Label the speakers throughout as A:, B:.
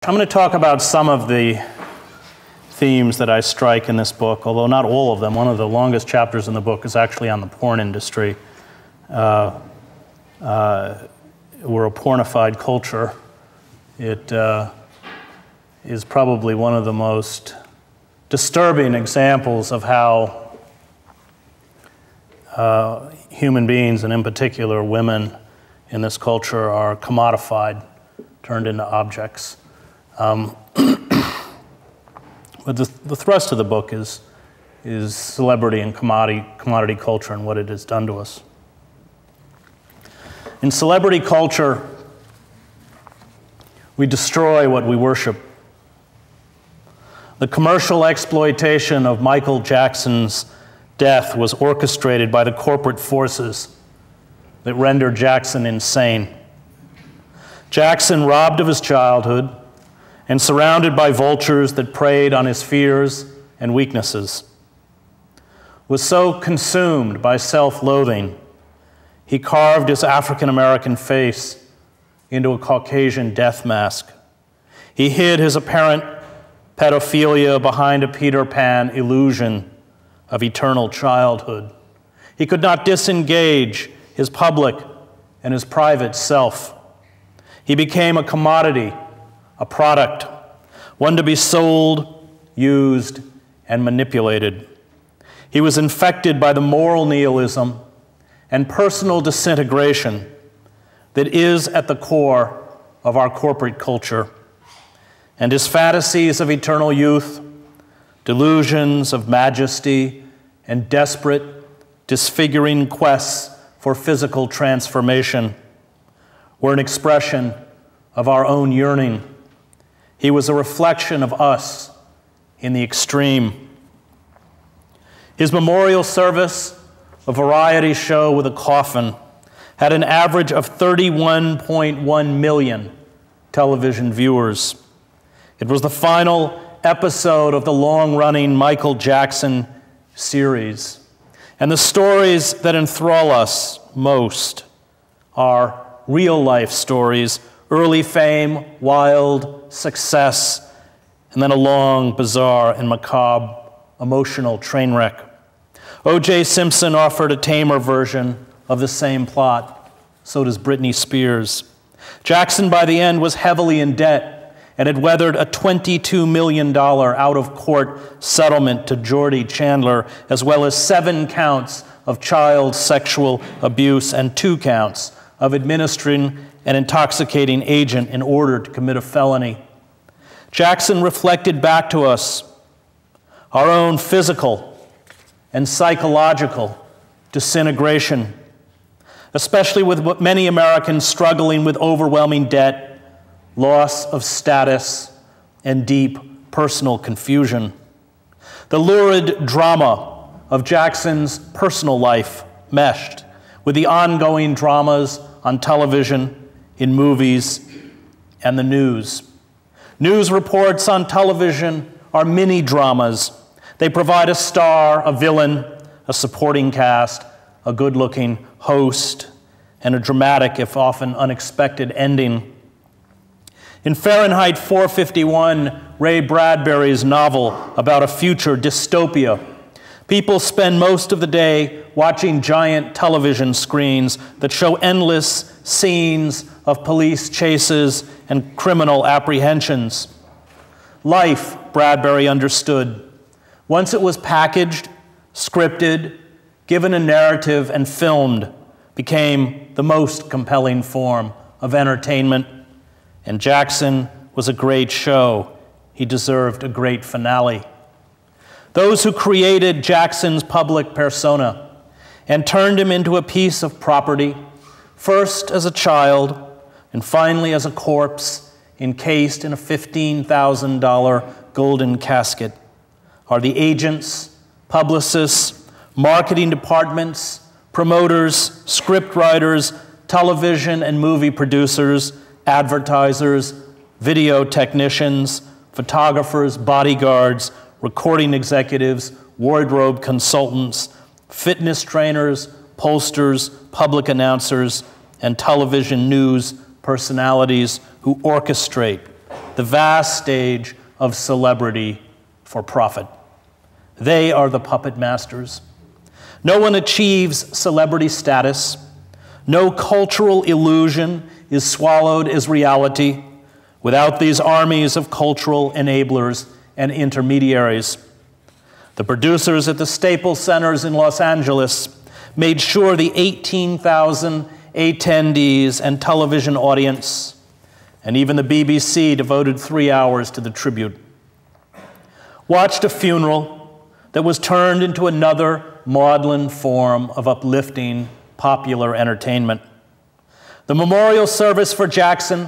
A: I'm going to talk about some of the themes that I strike in this book, although not all of them. One of the longest chapters in the book is actually on the porn industry. We're a pornified culture. It is probably one of the most disturbing examples of how human beings, and in particular women in this culture, are commodified, turned into objects. But the thrust of the book is celebrity and commodity culture and what it has done to us. In celebrity culture, we destroy what we worship. The commercial exploitation of Michael Jackson's death was orchestrated by the corporate forces that rendered Jackson insane. Jackson, robbed of his childhood and surrounded by vultures that preyed on his fears and weaknesses, was so consumed by self-loathing, he carved his African-American face into a Caucasian death mask. He hid his apparent pedophilia behind a Peter Pan illusion of eternal childhood. He could not disengage his public and his private self. He became a commodity, a product, one to be sold, used, and manipulated. He was infected by the moral nihilism and personal disintegration that is at the core of our corporate culture. And his fantasies of eternal youth, delusions of majesty, and desperate, disfiguring quests for physical transformation were an expression of our own yearning. He was a reflection of us in the extreme. His memorial service, a variety show with a coffin, had an average of 31.1 million television viewers. It was the final episode of the long-running Michael Jackson series. And the stories that enthrall us most are real-life stories: early fame, wild success, and then a long, bizarre, and macabre emotional train wreck. O.J. Simpson offered a tamer version of the same plot. So does Britney Spears. Jackson, by the end, was heavily in debt and had weathered a $22 million out-of-court settlement to Jordy Chandler, as well as 7 counts of child sexual abuse and 2 counts of administering an intoxicating agent in order to commit a felony. Jackson reflected back to us our own physical and psychological disintegration, especially with many Americans struggling with overwhelming debt, loss of status, and deep personal confusion. The lurid drama of Jackson's personal life meshed with the ongoing dramas on television, in movies, and the news. News reports on television are mini-dramas. They provide a star, a villain, a supporting cast, a good-looking host, and a dramatic, if often unexpected, ending. In Fahrenheit 451, Ray Bradbury's novel about a future dystopia, people spend most of the day watching giant television screens that show endless scenes of police chases and criminal apprehensions. Life, Bradbury understood, once it was packaged, scripted, given a narrative, and filmed, became the most compelling form of entertainment. And Jackson was a great show. He deserved a great finale. Those who created Jackson's public persona and turned him into a piece of property, first as a child and finally as a corpse encased in a $15,000 golden casket, are the agents, publicists, marketing departments, promoters, scriptwriters, television and movie producers, advertisers, video technicians, photographers, bodyguards, recording executives, wardrobe consultants, fitness trainers, pollsters, public announcers, and television news personalities who orchestrate the vast stage of celebrity for profit. They are the puppet masters. No one achieves celebrity status. No cultural illusion is swallowed as reality without these armies of cultural enablers and intermediaries. The producers at the Staples Centers in Los Angeles made sure the 18,000 attendees and television audience, and even the BBC devoted 3 hours to the tribute, watched a funeral that was turned into another maudlin form of uplifting popular entertainment. The memorial service for Jackson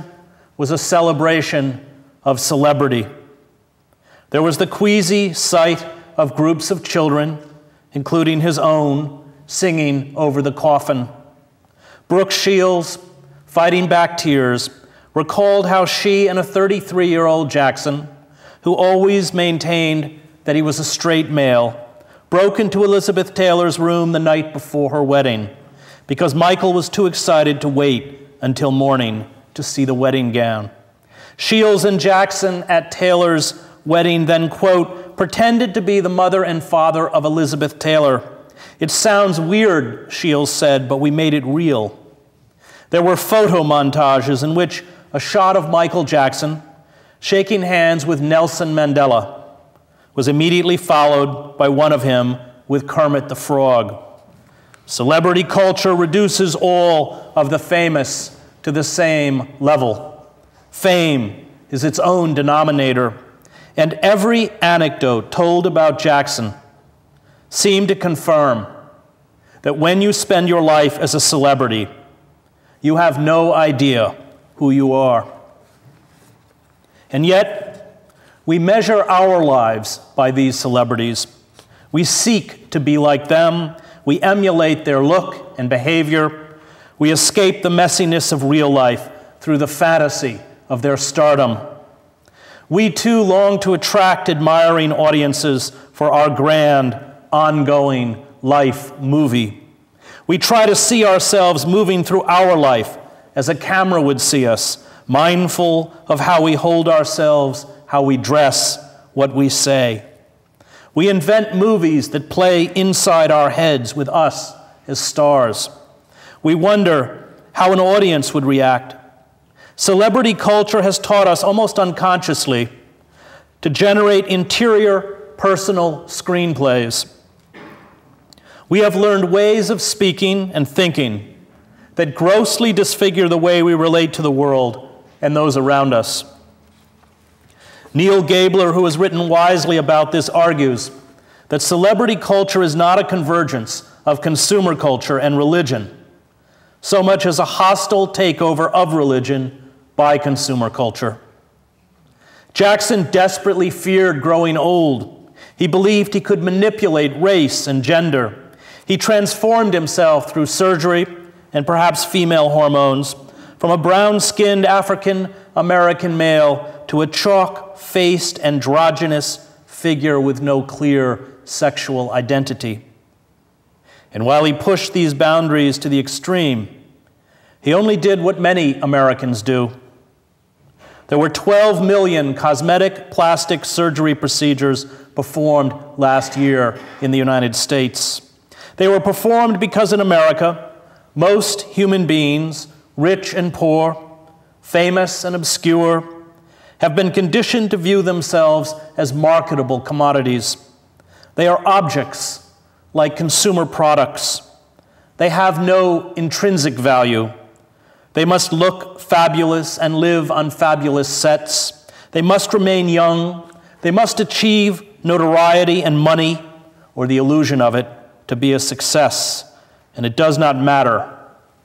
A: was a celebration of celebrity. There was the queasy sight of groups of children, including his own, singing over the coffin. Brooke Shields, fighting back tears, recalled how she and a 33-year-old Jackson, who always maintained that he was a straight male, broke into Elizabeth Taylor's room the night before her wedding because Michael was too excited to wait until morning to see the wedding gown. Shields and Jackson at Taylor's wedding then, quote, pretended to be the mother and father of Elizabeth Taylor. It sounds weird, Shields said, but we made it real. There were photo montages in which a shot of Michael Jackson shaking hands with Nelson Mandela was immediately followed by one of him with Kermit the Frog. Celebrity culture reduces all of the famous to the same level. Fame is its own denominator, and every anecdote told about Jackson seemed to confirm that when you spend your life as a celebrity, you have no idea who you are. And yet, we measure our lives by these celebrities. We seek to be like them. We emulate their look and behavior. We escape the messiness of real life through the fantasy of their stardom. We too long to attract admiring audiences for our grand, ongoing life movie. We try to see ourselves moving through our life as a camera would see us, mindful of how we hold ourselves, how we dress, what we say. We invent movies that play inside our heads with us as stars. We wonder how an audience would react. Celebrity culture has taught us almost unconsciously to generate interior, personal screenplays. We have learned ways of speaking and thinking that grossly disfigure the way we relate to the world and those around us. Neil Gabler, who has written wisely about this, argues that celebrity culture is not a convergence of consumer culture and religion, so much as a hostile takeover of religion by consumer culture. Jackson desperately feared growing old. He believed he could manipulate race and gender. He transformed himself through surgery and perhaps female hormones from a brown-skinned African-American male to a chalk-faced androgynous figure with no clear sexual identity. And while he pushed these boundaries to the extreme, he only did what many Americans do. There were 12 million cosmetic plastic surgery procedures performed last year in the United States. They were performed because in America, most human beings, rich and poor, famous and obscure, have been conditioned to view themselves as marketable commodities. They are objects like consumer products. They have no intrinsic value. They must look fabulous and live on fabulous sets. They must remain young. They must achieve notoriety and money, or the illusion of it, to be a success. And it does not matter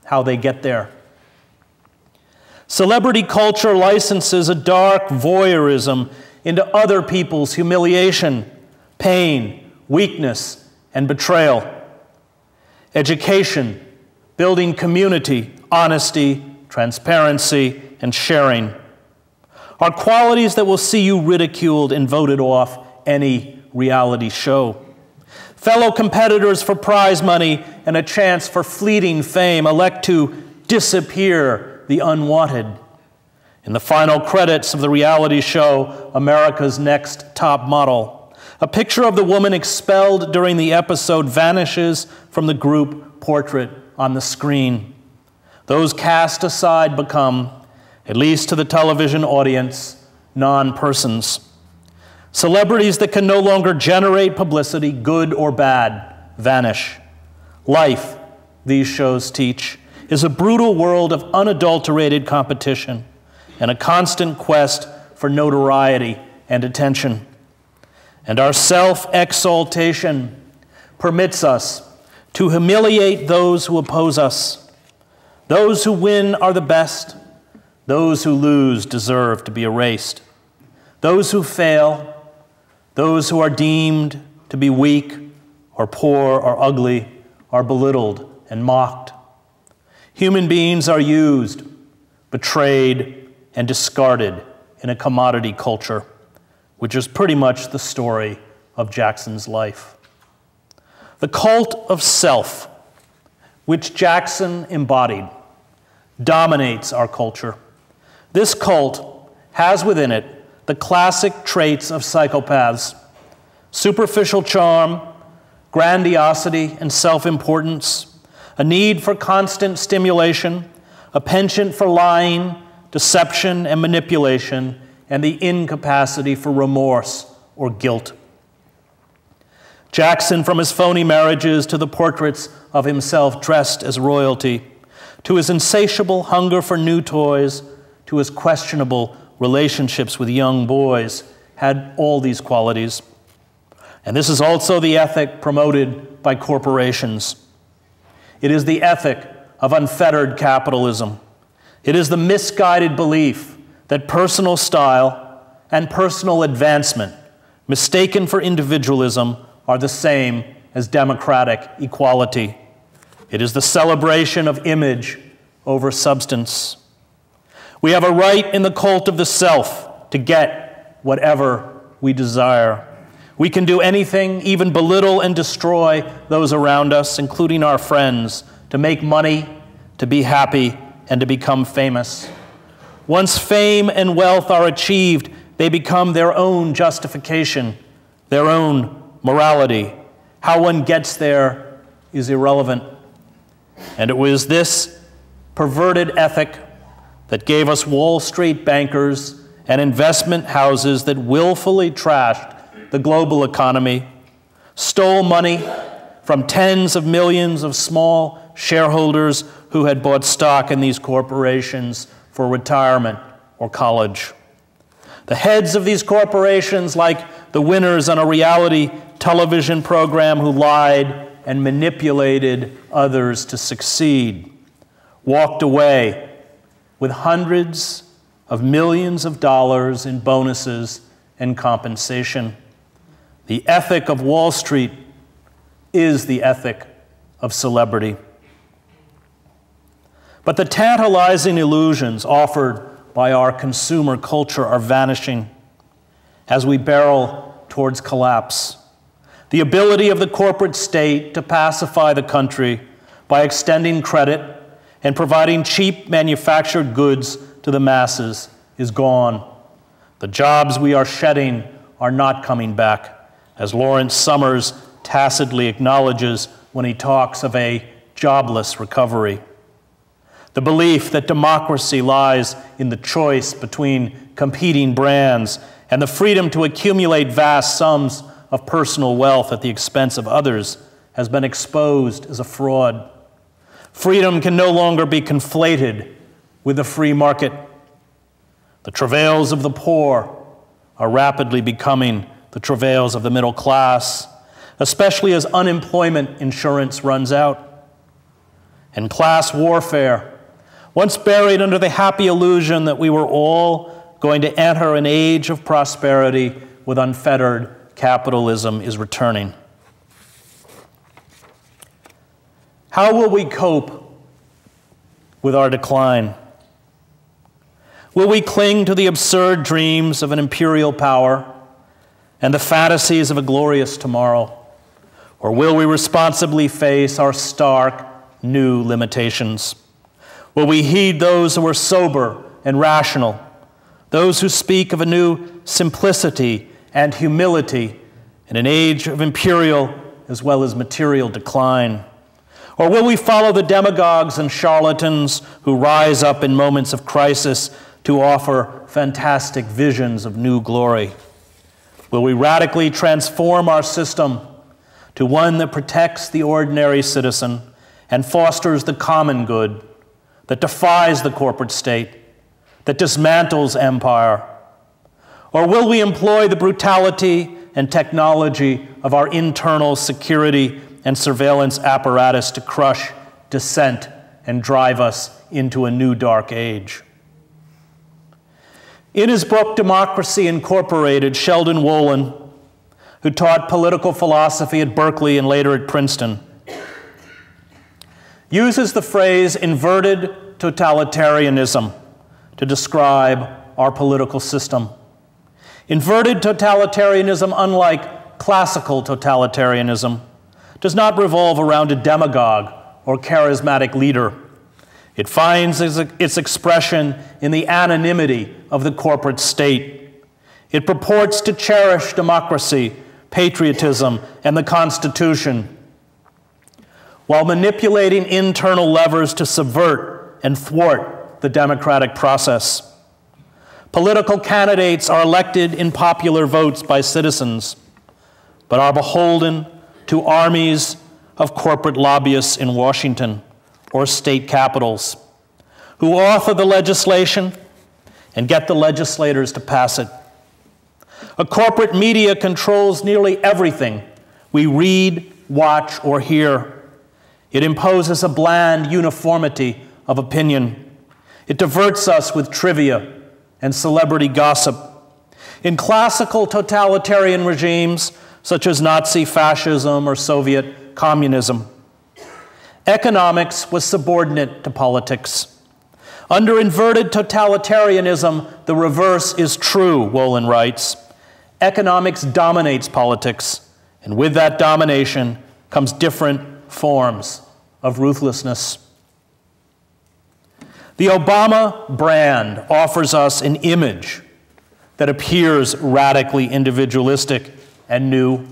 A: how they get there. Celebrity culture licenses a dark voyeurism into other people's humiliation, pain, weakness, and betrayal. Education, building community, honesty, transparency, and sharing are qualities that will see you ridiculed and voted off any reality show. Fellow competitors for prize money and a chance for fleeting fame elect to disappear the unwanted. In the final credits of the reality show, America's Next Top Model, a picture of the woman expelled during the episode vanishes from the group portrait on the screen. Those cast aside become, at least to the television audience, non-persons. Celebrities that can no longer generate publicity, good or bad, vanish. Life, these shows teach, is a brutal world of unadulterated competition and a constant quest for notoriety and attention. And our self-exaltation permits us to humiliate those who oppose us. Those who win are the best. Those who lose deserve to be erased. Those who fail, those who are deemed to be weak or poor or ugly, are belittled and mocked. Human beings are used, betrayed, and discarded in a commodity culture, which is pretty much the story of Jackson's life. The cult of self, which Jackson embodied, dominates our culture. This cult has within it the classic traits of psychopaths: superficial charm, grandiosity and self-importance, a need for constant stimulation, a penchant for lying, deception and manipulation, and the incapacity for remorse or guilt. Jackson, from his phony marriages to the portraits of himself dressed as royalty, to his insatiable hunger for new toys, to his questionable relationships with young boys, had all these qualities. And this is also the ethic promoted by corporations. It is the ethic of unfettered capitalism. It is the misguided belief that personal style and personal advancement, mistaken for individualism, are the same as democratic equality. It is the celebration of image over substance. We have a right in the cult of the self to get whatever we desire. We can do anything, even belittle and destroy those around us, including our friends, to make money, to be happy, and to become famous. Once fame and wealth are achieved, they become their own justification, their own morality. How one gets there is irrelevant. And it was this perverted ethic that gave us Wall Street bankers and investment houses that willfully trashed the global economy, stole money from tens of millions of small shareholders who had bought stock in these corporations for retirement or college. The heads of these corporations, like the winners on a reality television program who lied and manipulated others to succeed, walked away with hundreds of millions of dollars in bonuses and compensation. The ethic of Wall Street is the ethic of celebrity. But the tantalizing illusions offered by our consumer culture are vanishing as we barrel towards collapse. The ability of the corporate state to pacify the country by extending credit and providing cheap manufactured goods to the masses is gone. The jobs we are shedding are not coming back, as Lawrence Summers tacitly acknowledges when he talks of a jobless recovery. The belief that democracy lies in the choice between competing brands and the freedom to accumulate vast sums of personal wealth at the expense of others has been exposed as a fraud. Freedom can no longer be conflated with the free market. The travails of the poor are rapidly becoming the travails of the middle class, especially as unemployment insurance runs out. And class warfare, once buried under the happy illusion that we were all going to enter an age of prosperity with unfettered capitalism, is returning. How will we cope with our decline? Will we cling to the absurd dreams of an imperial power and the fantasies of a glorious tomorrow? Or will we responsibly face our stark new limitations? Will we heed those who are sober and rational those who speak of a new simplicity and humility in an age of imperial as well as material decline? Or will we follow the demagogues and charlatans who rise up in moments of crisis to offer fantastic visions of new glory? Will we radically transform our system to one that protects the ordinary citizen and fosters the common good, that defies the corporate state, that dismantles empire? Or will we employ the brutality and technology of our internal security and surveillance apparatus to crush dissent and drive us into a new dark age? In his book, Democracy Incorporated, Sheldon Wolin, who taught political philosophy at Berkeley and later at Princeton, uses the phrase inverted totalitarianism to describe our political system. Inverted totalitarianism, unlike classical totalitarianism, does not revolve around a demagogue or charismatic leader. It finds its expression in the anonymity of the corporate state. It purports to cherish democracy, patriotism, and the Constitution, while manipulating internal levers to subvert and thwart the democratic process. Political candidates are elected in popular votes by citizens, but are beholden to armies of corporate lobbyists in Washington or state capitals, who author the legislation and get the legislators to pass it. A corporate media controls nearly everything we read, watch, or hear. It imposes a bland uniformity of opinion. It diverts us with trivia and celebrity gossip. In classical totalitarian regimes, such as Nazi fascism or Soviet communism, economics was subordinate to politics. Under inverted totalitarianism, the reverse is true, Wolin writes. Economics dominates politics, and with that domination comes different forms of ruthlessness. The Obama brand offers us an image that appears radically individualistic and new.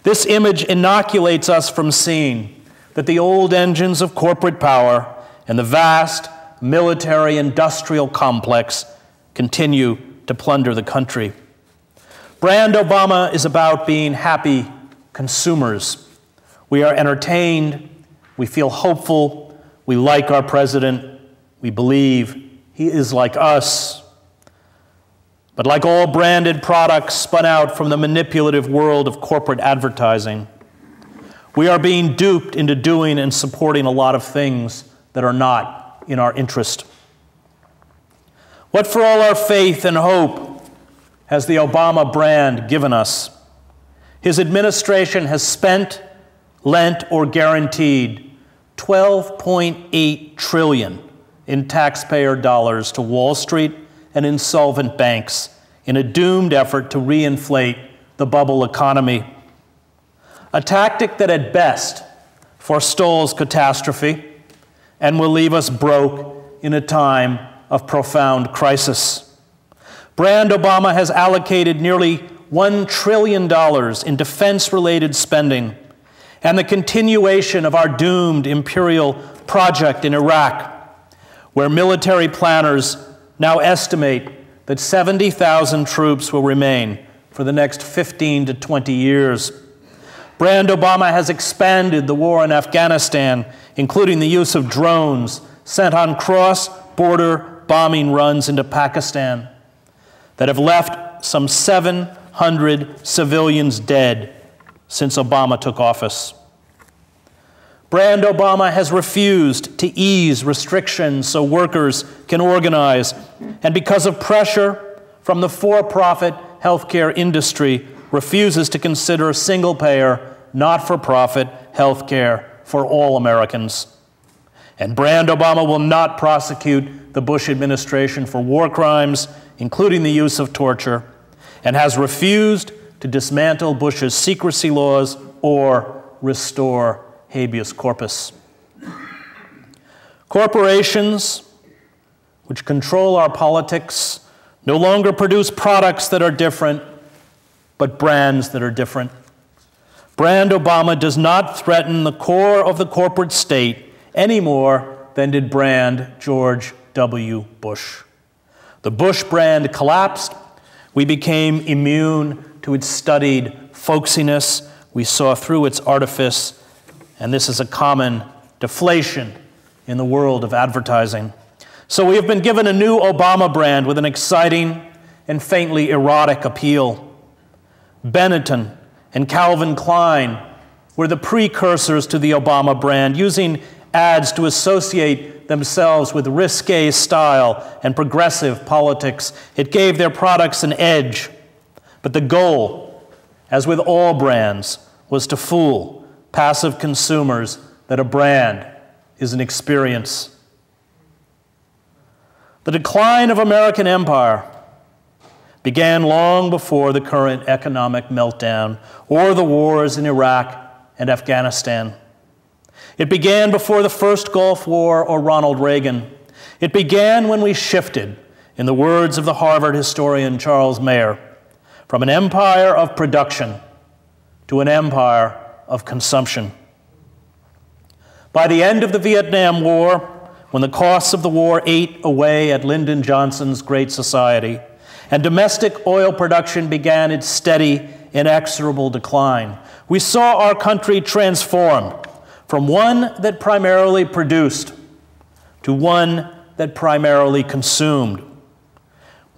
A: This image inoculates us from seeing that the old engines of corporate power and the vast military-industrial complex continue to plunder the country. Brand Obama is about being happy consumers. We are entertained, we feel hopeful, we like our president, we believe he is like us. But like all branded products spun out from the manipulative world of corporate advertising, we are being duped into doing and supporting a lot of things that are not in our interest. What for all our faith and hope has the Obama brand given us? His administration has spent, lent, or guaranteed $12.8 trillion in taxpayer dollars to Wall Street and insolvent banks in a doomed effort to reinflate the bubble economy. A tactic that at best forestalls catastrophe and will leave us broke in a time of profound crisis. Brand Obama has allocated nearly $1 trillion in defense-related spending and the continuation of our doomed imperial project in Iraq, where military planners now estimate that 70,000 troops will remain for the next 15 to 20 years. Brand Obama has expanded the war in Afghanistan, including the use of drones sent on cross-border bombing runs into Pakistan that have left some 700 civilians dead since Obama took office. Brand Obama has refused to ease restrictions so workers can organize, and because of pressure from the for-profit healthcare industry, refuses to consider single-payer, not-for-profit healthcare for all Americans. And Brand Obama will not prosecute the Bush administration for war crimes, including the use of torture, and has refused to dismantle Bush's secrecy laws or restore habeas corpus. Corporations, which control our politics, no longer produce products that are different, but brands that are different. Brand Obama does not threaten the core of the corporate state any more than did brand George W. Bush. The Bush brand collapsed. We became immune to its studied folksiness. We saw through its artifice, and this is a common deflation in the world of advertising. So we have been given a new Obama brand with an exciting and faintly erotic appeal. Benetton and Calvin Klein were the precursors to the Obama brand, using ads to associate themselves with risque style and progressive politics. It gave their products an edge. But the goal, as with all brands, was to fool passive consumers that a brand is an experience. The decline of American empire began long before the current economic meltdown or the wars in Iraq and Afghanistan. It began before the first Gulf War or Ronald Reagan. It began when we shifted, in the words of the Harvard historian Charles Mayer, from an empire of production to an empire of consumption. By the end of the Vietnam War, when the costs of the war ate away at Lyndon Johnson's Great Society, and domestic oil production began its steady, inexorable decline, we saw our country transformed from one that primarily produced to one that primarily consumed.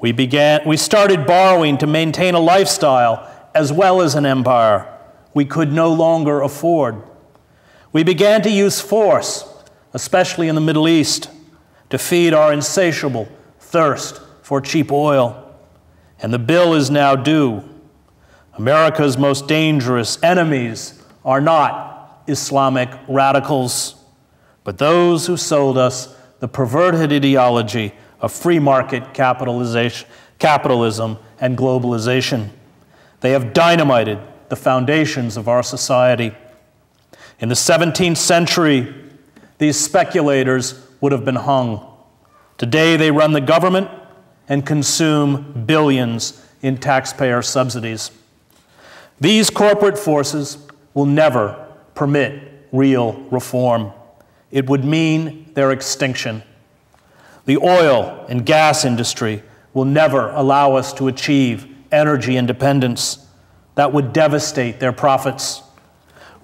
A: We started borrowing to maintain a lifestyle as well as an empire we could no longer afford. We began to use force, especially in the Middle East, to feed our insatiable thirst for cheap oil. And the bill is now due. America's most dangerous enemies are not Islamic radicals, but those who sold us the perverted ideology of free market capitalism and globalization. They have dynamited the foundations of our society. In the 17th century, these speculators would have been hung. Today, they run the government and consume billions in taxpayer subsidies. These corporate forces will never permit real reform. It would mean their extinction. The oil and gas industry will never allow us to achieve energy independence. That would devastate their profits.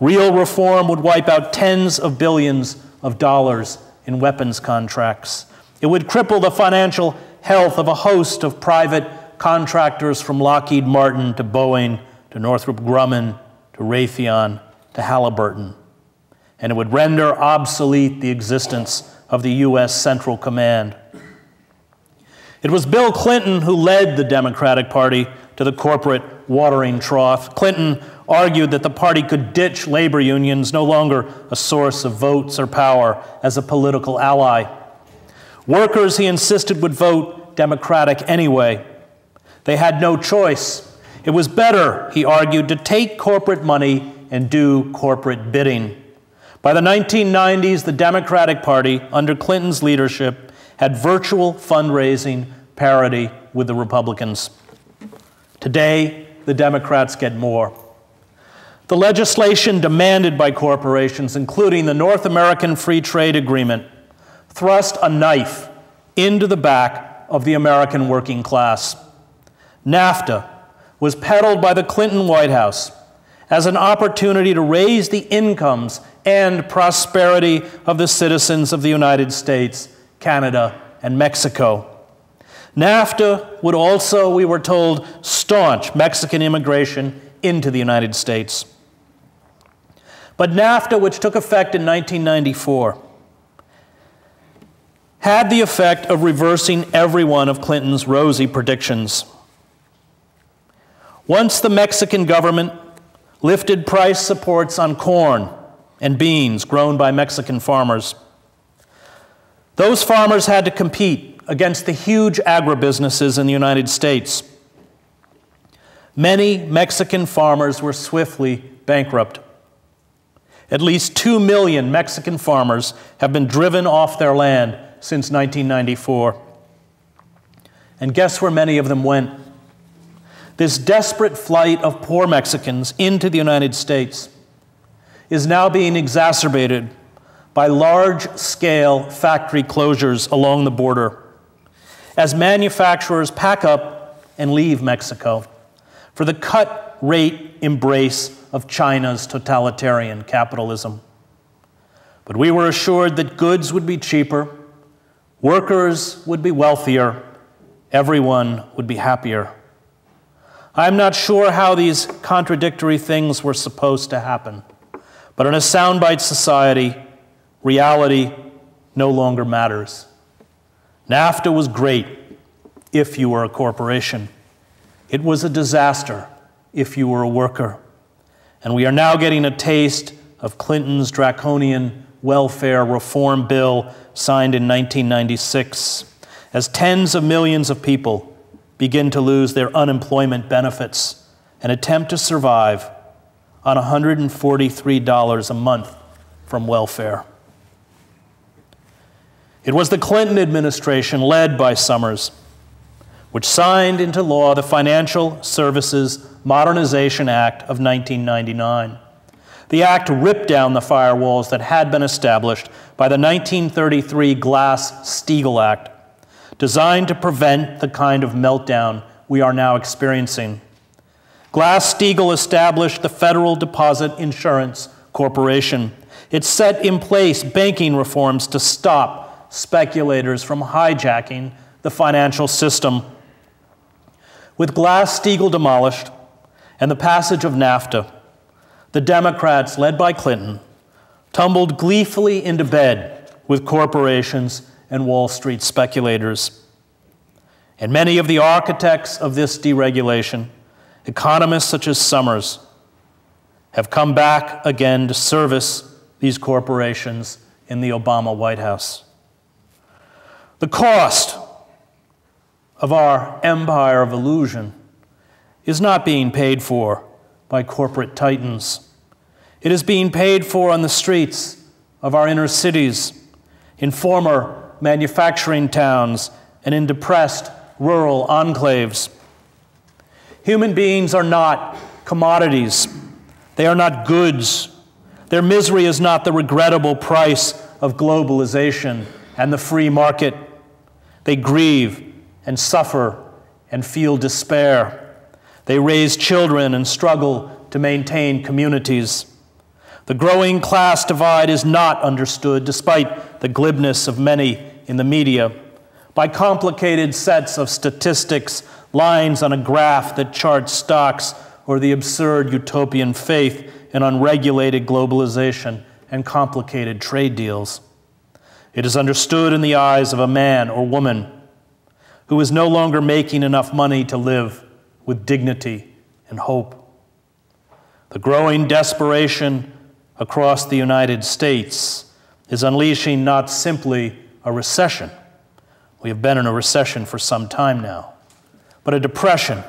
A: Real reform would wipe out tens of billions of dollars in weapons contracts. It would cripple the financial health of a host of private contractors, from Lockheed Martin to Boeing to Northrop Grumman to Raytheon to Halliburton. And it would render obsolete the existence of the U.S. Central Command. It was Bill Clinton who led the Democratic Party to the corporate watering trough. Clinton argued that the party could ditch labor unions, no longer a source of votes or power, as a political ally. Workers, he insisted, would vote Democratic anyway. They had no choice. It was better, he argued, to take corporate money and do corporate bidding. By the 1990s, the Democratic Party, under Clinton's leadership, had virtual fundraising parity with the Republicans. Today, the Democrats get more. The legislation demanded by corporations, including the North American Free Trade Agreement, thrust a knife into the back of the American working class. NAFTA was peddled by the Clinton White House as an opportunity to raise the incomes and prosperity of the citizens of the United States, Canada, and Mexico. NAFTA would also, we were told, staunch Mexican immigration into the United States. But NAFTA, which took effect in 1994, had the effect of reversing every one of Clinton's rosy predictions. Once the Mexican government lifted price supports on corn and beans grown by Mexican farmers, those farmers had to compete against the huge agribusinesses in the United States. Many Mexican farmers were swiftly bankrupt. At least 2 million Mexican farmers have been driven off their land since 1994. And guess where many of them went? This desperate flight of poor Mexicans into the United States is now being exacerbated by large-scale factory closures along the border as manufacturers pack up and leave Mexico for the cut-rate embrace of China's totalitarian capitalism. But we were assured that goods would be cheaper, workers would be wealthier, everyone would be happier. I'm not sure how these contradictory things were supposed to happen, but in a soundbite society, reality no longer matters. NAFTA was great if you were a corporation. It was a disaster if you were a worker. And we are now getting a taste of Clinton's draconian welfare reform bill signed in 1996, as tens of millions of people begin to lose their unemployment benefits and attempt to survive on $143 a month from welfare. It was the Clinton administration, led by Summers, which signed into law the Financial Services Modernization Act of 1999. The act ripped down the firewalls that had been established by the 1933 Glass-Steagall Act, designed to prevent the kind of meltdown we are now experiencing. Glass-Steagall established the Federal Deposit Insurance Corporation. It set in place banking reforms to stop speculators from hijacking the financial system. With Glass-Steagall demolished and the passage of NAFTA, the Democrats, led by Clinton, tumbled gleefully into bed with corporations and Wall Street speculators. And many of the architects of this deregulation, economists such as Summers, have come back again to service these corporations in the Obama White House. The cost of our empire of illusion is not being paid for by corporate titans. It is being paid for on the streets of our inner cities, in former manufacturing towns, and in depressed rural enclaves. Human beings are not commodities. They are not goods. Their misery is not the regrettable price of globalization and the free market. They grieve and suffer and feel despair. They raise children and struggle to maintain communities. The growing class divide is not understood, despite the glibness of many in the media, by complicated sets of statistics, lines on a graph that charts stocks, or the absurd utopian faith in unregulated globalization and complicated trade deals. It is understood in the eyes of a man or woman who is no longer making enough money to live with dignity and hope. The growing desperation across the United States is unleashing not simply a recession. We have been in a recession for some time now, but a depression,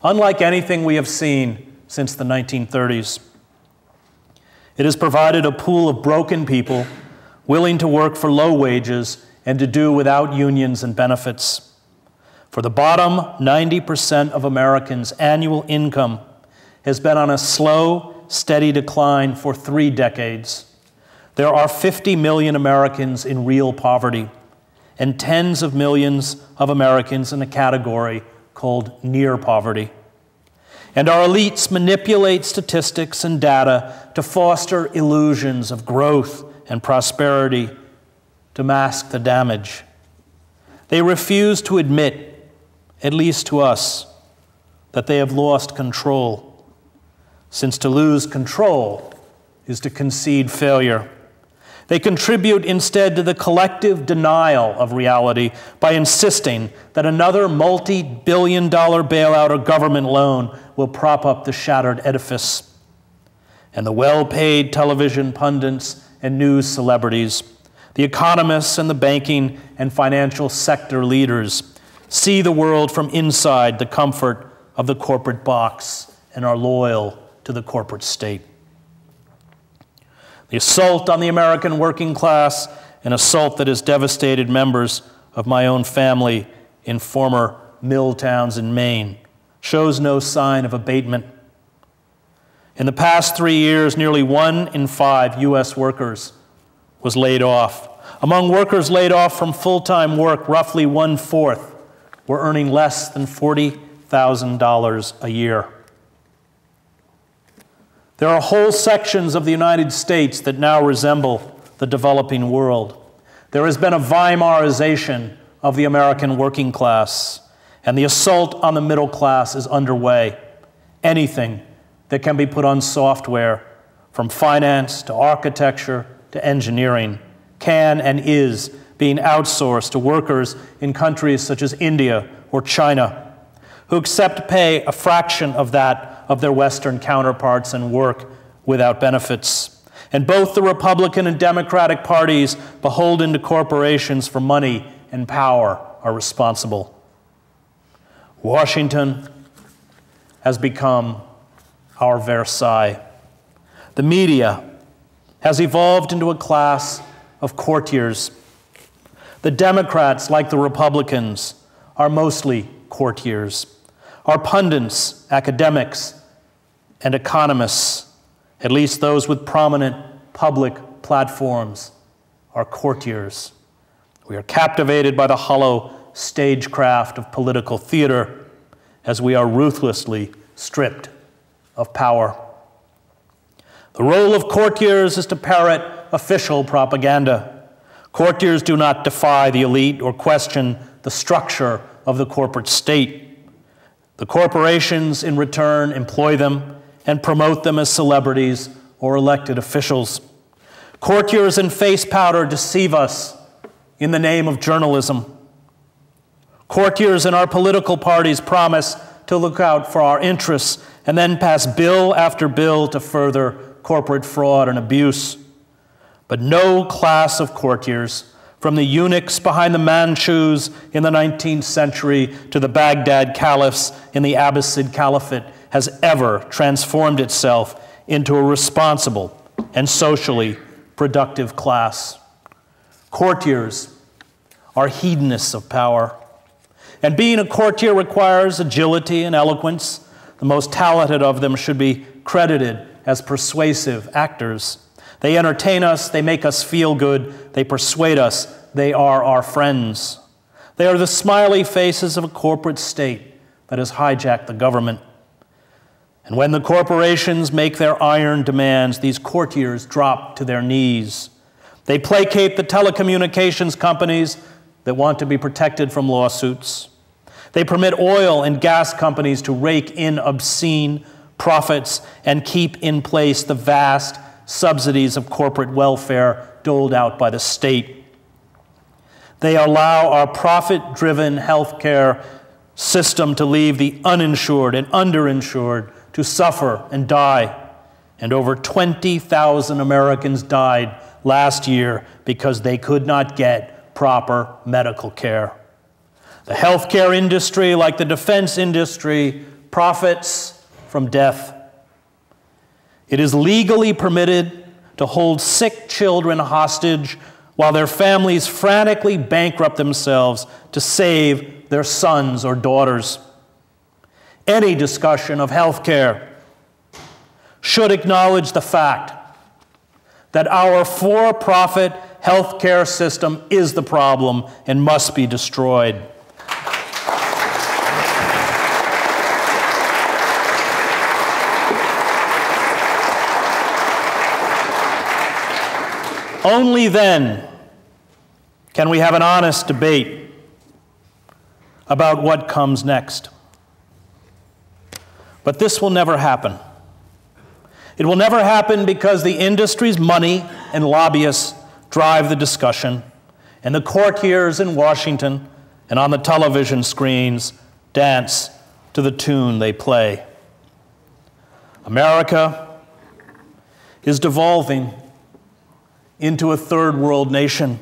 A: unlike anything we have seen since the 1930s. It has provided a pool of broken people willing to work for low wages and to do without unions and benefits. For the bottom 90% of Americans' annual income has been on a slow, steady decline for 3 decades. There are 50 million Americans in real poverty and tens of millions of Americans in a category called near poverty. And our elites manipulate statistics and data to foster illusions of growth and prosperity to mask the damage. They refuse to admit, at least to us, that they have lost control, since to lose control is to concede failure. They contribute instead to the collective denial of reality by insisting that another multi-billion-dollar bailout or government loan will prop up the shattered edifice. And the well-paid television pundits and news celebrities, the economists and the banking and financial sector leaders see the world from inside the comfort of the corporate box and are loyal to the corporate state. The assault on the American working class, an assault that has devastated members of my own family, in former mill towns in Maine shows no sign of abatement. In the past 3 years, nearly 1 in 5 U.S. workers was laid off. Among workers laid off from full-time work, roughly 1/4 were earning less than $40,000 a year. There are whole sections of the United States that now resemble the developing world. There has been a Weimarization of the American working class, and the assault on the middle class is underway. Anything that can be put on software, from finance to architecture to engineering, can and is being outsourced to workers in countries such as India or China, who accept to pay a fraction of that of their Western counterparts and work without benefits. And both the Republican and Democratic parties, beholden to corporations for money and power, are responsible. Washington has become our Versailles. The media has evolved into a class of courtiers. The Democrats, like the Republicans, are mostly courtiers. Our pundits, academics, and economists, at least those with prominent public platforms, are courtiers. We are captivated by the hollow stagecraft of political theater as we are ruthlessly stripped of power. The role of courtiers is to parrot official propaganda. Courtiers do not defy the elite or question the structure of the corporate state. The corporations, in return, employ them and promote them as celebrities or elected officials. Courtiers and face powder deceive us in the name of journalism. Courtiers in our political parties promise to look out for our interests and then pass bill after bill to further corporate fraud and abuse. But no class of courtiers, from the eunuchs behind the Manchus in the 19th century to the Baghdad caliphs in the Abbasid Caliphate, has ever transformed itself into a responsible and socially productive class. Courtiers are hedonists of power. And being a courtier requires agility and eloquence. The most talented of them should be credited as persuasive actors. They entertain us, they make us feel good, they persuade us, they are our friends. They are the smiley faces of a corporate state that has hijacked the government. And when the corporations make their iron demands, these courtiers drop to their knees. They placate the telecommunications companies that want to be protected from lawsuits. They permit oil and gas companies to rake in obscene profits and keep in place the vast subsidies of corporate welfare doled out by the state. They allow our profit-driven healthcare system to leave the uninsured and underinsured to suffer and die. And over 20,000 Americans died last year because they could not get proper medical care. The healthcare industry, like the defense industry, profits from death. It is legally permitted to hold sick children hostage while their families frantically bankrupt themselves to save their sons or daughters. Any discussion of healthcare should acknowledge the fact that our for-profit healthcare system is the problem and must be destroyed. Only then can we have an honest debate about what comes next. But this will never happen. It will never happen because the industry's money and lobbyists drive the discussion, and the courtiers in Washington and on the television screens dance to the tune they play. America is devolving into a third world nation.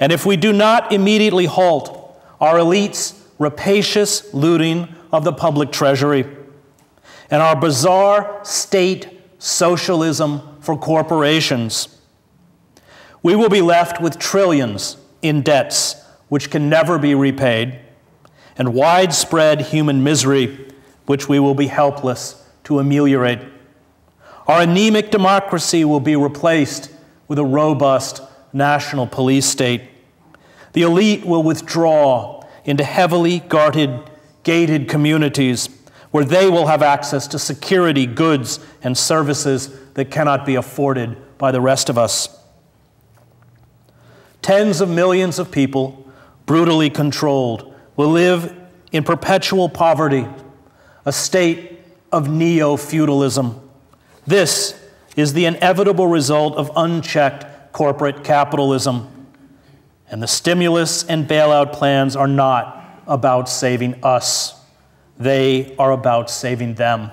A: And if we do not immediately halt our elites' rapacious looting of the public treasury and our bizarre state socialism for corporations, we will be left with trillions in debts which can never be repaid, and widespread human misery, which we will be helpless to ameliorate. Our anemic democracy will be replaced with a robust national police state. The elite will withdraw into heavily guarded, gated communities where they will have access to security, goods, and services that cannot be afforded by the rest of us. Tens of millions of people, brutally controlled, will live in perpetual poverty, a state of neo-feudalism. This is the inevitable result of unchecked corporate capitalism. And the stimulus and bailout plans are not about saving us. They are about saving them.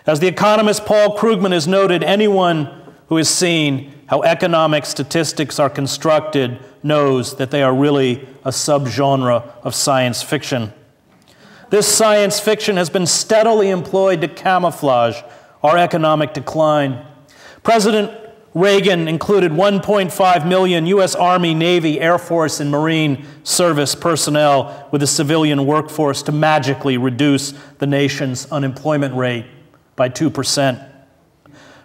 A: As the economist Paul Krugman has noted, anyone who has seen how economic statistics are constructed knows that they are really a subgenre of science fiction. This science fiction has been steadily employed to camouflage our economic decline. President Reagan included 1.5 million U.S. Army, Navy, Air Force, and Marine service personnel with a civilian workforce to magically reduce the nation's unemployment rate by 2%.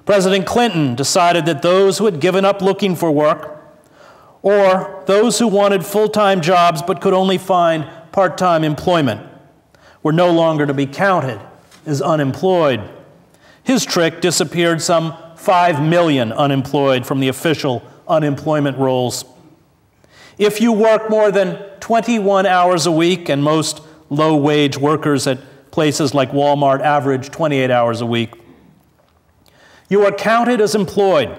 A: President Clinton decided that those who had given up looking for work, or those who wanted full-time jobs but could only find part-time employment, were no longer to be counted as unemployed. His trick disappeared some 5 million unemployed from the official unemployment rolls. If you work more than 21 hours a week, and most low-wage workers at places like Walmart average 28 hours a week, you are counted as employed,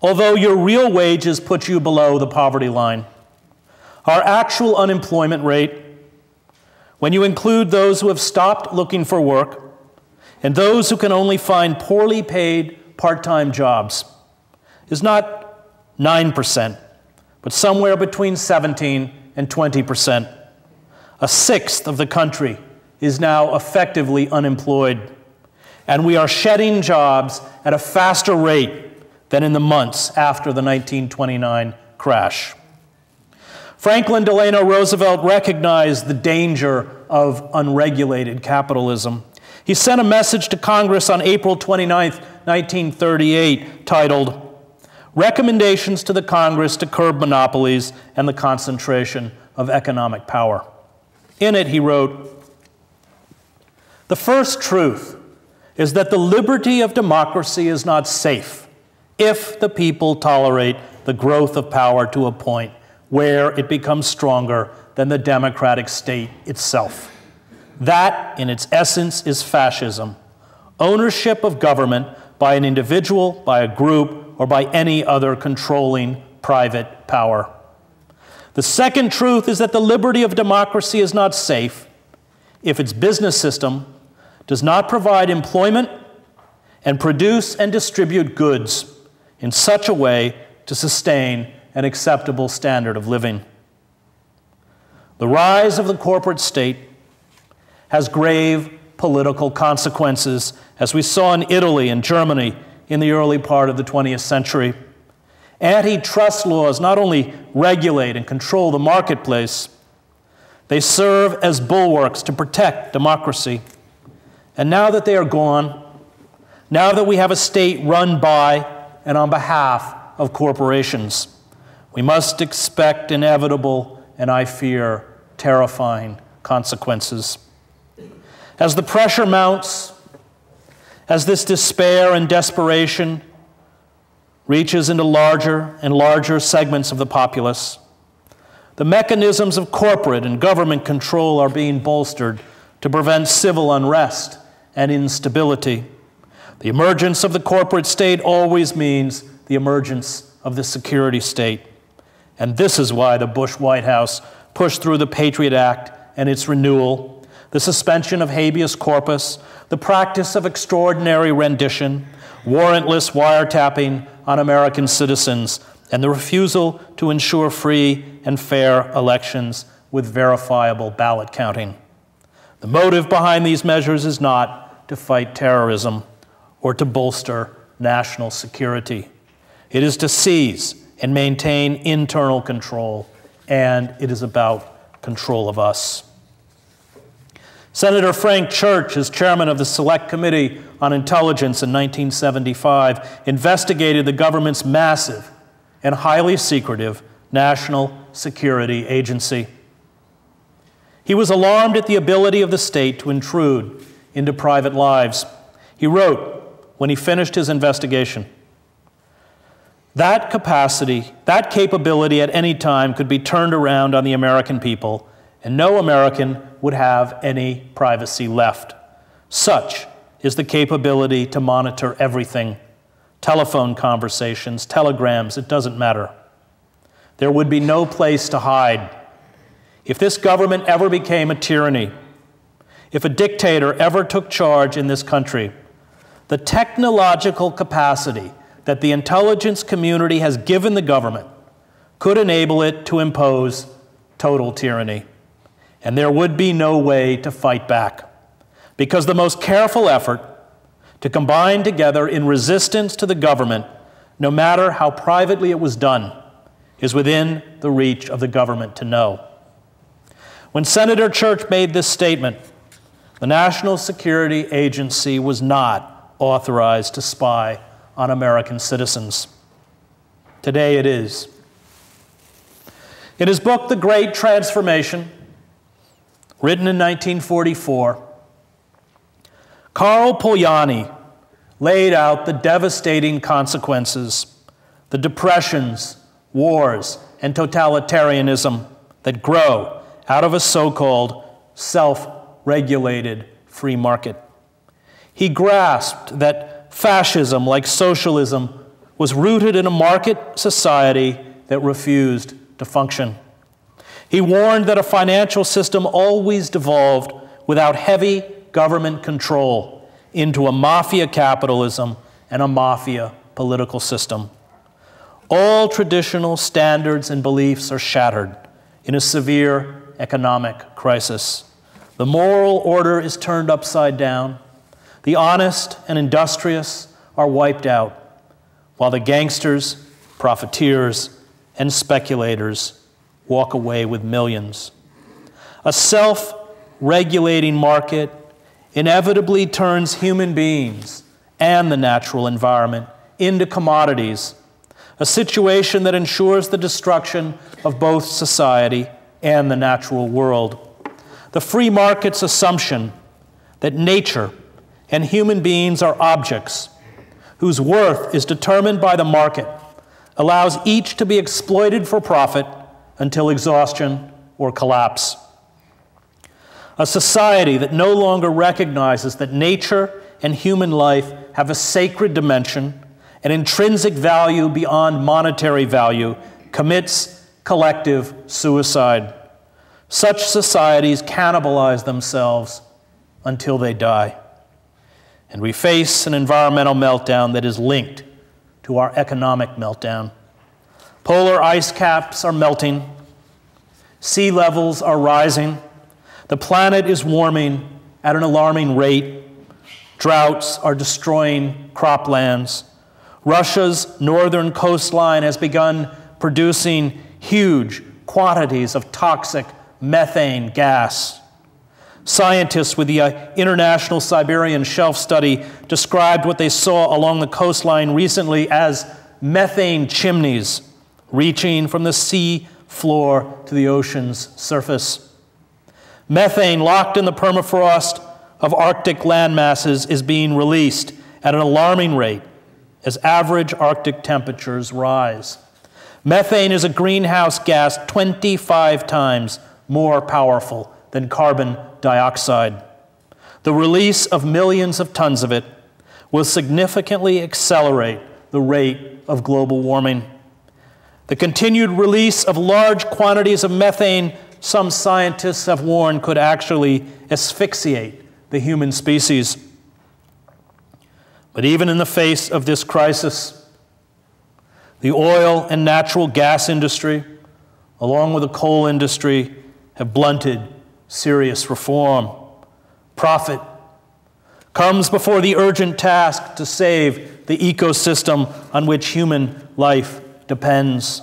A: although your real wages put you below the poverty line. Our actual unemployment rate, when you include those who have stopped looking for work and those who can only find poorly paid part-time jobs, is not 9%, but somewhere between 17 and 20%. A sixth of the country is now effectively unemployed, and we are shedding jobs at a faster rate than in the months after the 1929 crash. Franklin Delano Roosevelt recognized the danger of unregulated capitalism. He sent a message to Congress on April 29, 1938, titled, "Recommendations to the Congress to Curb Monopolies and the Concentration of Economic Power." In it, he wrote, "The first truth is that the liberty of democracy is not safe if the people tolerate the growth of power to a point where it becomes stronger than the democratic state itself. That, in its essence, is fascism. Ownership of government by an individual, by a group, or by any other controlling private power. The second truth is that the liberty of democracy is not safe if its business system does not provide employment and produce and distribute goods in such a way to sustain an acceptable standard of living. The rise of the corporate state has grave political consequences, as we saw in Italy and Germany in the early part of the 20th century. Antitrust laws not only regulate and control the marketplace, they serve as bulwarks to protect democracy. And now that they are gone, now that we have a state run by and on behalf of corporations, we must expect inevitable and, I fear, terrifying consequences. As the pressure mounts, as this despair and desperation reaches into larger and larger segments of the populace, the mechanisms of corporate and government control are being bolstered to prevent civil unrest and instability. The emergence of the corporate state always means the emergence of the security state. And this is why the Bush White House pushed through the Patriot Act and its renewal, the suspension of habeas corpus, the practice of extraordinary rendition, warrantless wiretapping on American citizens, and the refusal to ensure free and fair elections with verifiable ballot counting. The motive behind these measures is not to fight terrorism or to bolster national security. It is to seize and maintain internal control, and it is about control of us. Senator Frank Church, as chairman of the Select Committee on Intelligence in 1975, investigated the government's massive and highly secretive National Security Agency. He was alarmed at the ability of the state to intrude into private lives. He wrote, when he finished his investigation, that capability at any time could be turned around on the American people, and no American would have any privacy left. Such is the capability to monitor everything. Telephone conversations, telegrams, it doesn't matter. There would be no place to hide. If this government ever became a tyranny, if a dictator ever took charge in this country, the technological capacity that the intelligence community has given the government could enable it to impose total tyranny. And there would be no way to fight back, because the most careful effort to combine together in resistance to the government, no matter how privately it was done, is within the reach of the government to know. When Senator Church made this statement, the National Security Agency was not authorized to spy on American citizens. Today it is. In his book, The Great Transformation, written in 1944, Karl Polanyi laid out the devastating consequences, the depressions, wars, and totalitarianism that grow out of a so-called self-regulated free market. He grasped that fascism, like socialism, was rooted in a market society that refused to function. He warned that a financial system always devolved without heavy government control into a mafia capitalism and a mafia political system. All traditional standards and beliefs are shattered in a severe economic crisis. The moral order is turned upside down. The honest and industrious are wiped out, while the gangsters, profiteers, and speculators walk away with millions. A self-regulating market inevitably turns human beings and the natural environment into commodities, a situation that ensures the destruction of both society and the natural world. The free market's assumption that nature and human beings are objects whose worth is determined by the market allows each to be exploited for profit until exhaustion or collapse. A society that no longer recognizes that nature and human life have a sacred dimension, an intrinsic value beyond monetary value, commits collective suicide. Such societies cannibalize themselves until they die. And we face an environmental meltdown that is linked to our economic meltdown. Polar ice caps are melting. Sea levels are rising. The planet is warming at an alarming rate. Droughts are destroying croplands. Russia's northern coastline has begun producing huge quantities of toxic methane gas. Scientists with the International Siberian Shelf Study described what they saw along the coastline recently as methane chimneys reaching from the sea floor to the ocean's surface. Methane locked in the permafrost of Arctic landmasses is being released at an alarming rate as average Arctic temperatures rise. Methane is a greenhouse gas 25 times more powerful than carbon dioxide. The release of millions of tons of it will significantly accelerate the rate of global warming. The continued release of large quantities of methane, some scientists have warned, could actually asphyxiate the human species. But even in the face of this crisis, the oil and natural gas industry, along with the coal industry, have blunted serious reform. Profit comes before the urgent task to save the ecosystem on which human life depends.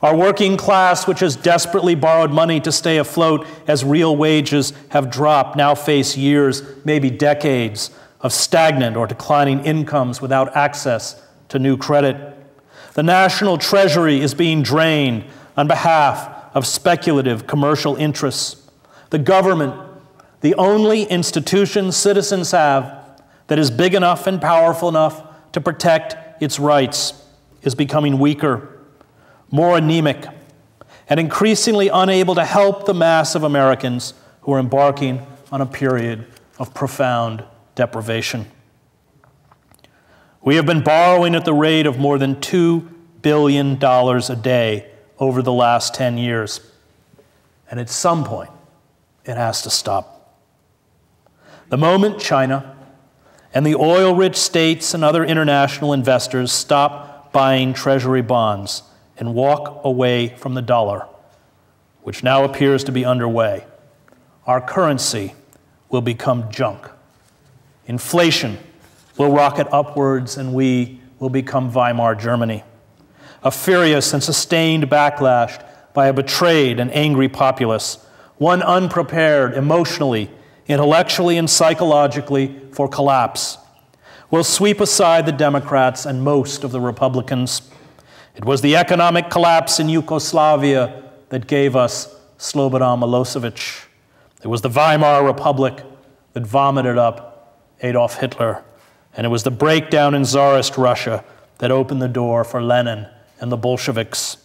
A: Our working class, which has desperately borrowed money to stay afloat as real wages have dropped, now face years, maybe decades, of stagnant or declining incomes without access to new credit. The national treasury is being drained on behalf of speculative commercial interests. The government, the only institution citizens have that is big enough and powerful enough to protect its rights, is becoming weaker, more anemic, and increasingly unable to help the mass of Americans who are embarking on a period of profound deprivation. We have been borrowing at the rate of more than $2 billion a day over the last 10 years, and at some point, it has to stop. The moment China and the oil-rich states and other international investors stop buying treasury bonds and walk away from the dollar, which now appears to be underway, our currency will become junk. Inflation will rocket upwards, and we will become Weimar Germany. A furious and sustained backlash by a betrayed and angry populace, one unprepared emotionally, intellectually, and psychologically for collapse, will sweep aside the Democrats and most of the Republicans. It was the economic collapse in Yugoslavia that gave us Slobodan Milosevic. It was the Weimar Republic that vomited up Adolf Hitler. And it was the breakdown in Tsarist Russia that opened the door for Lenin and the Bolsheviks.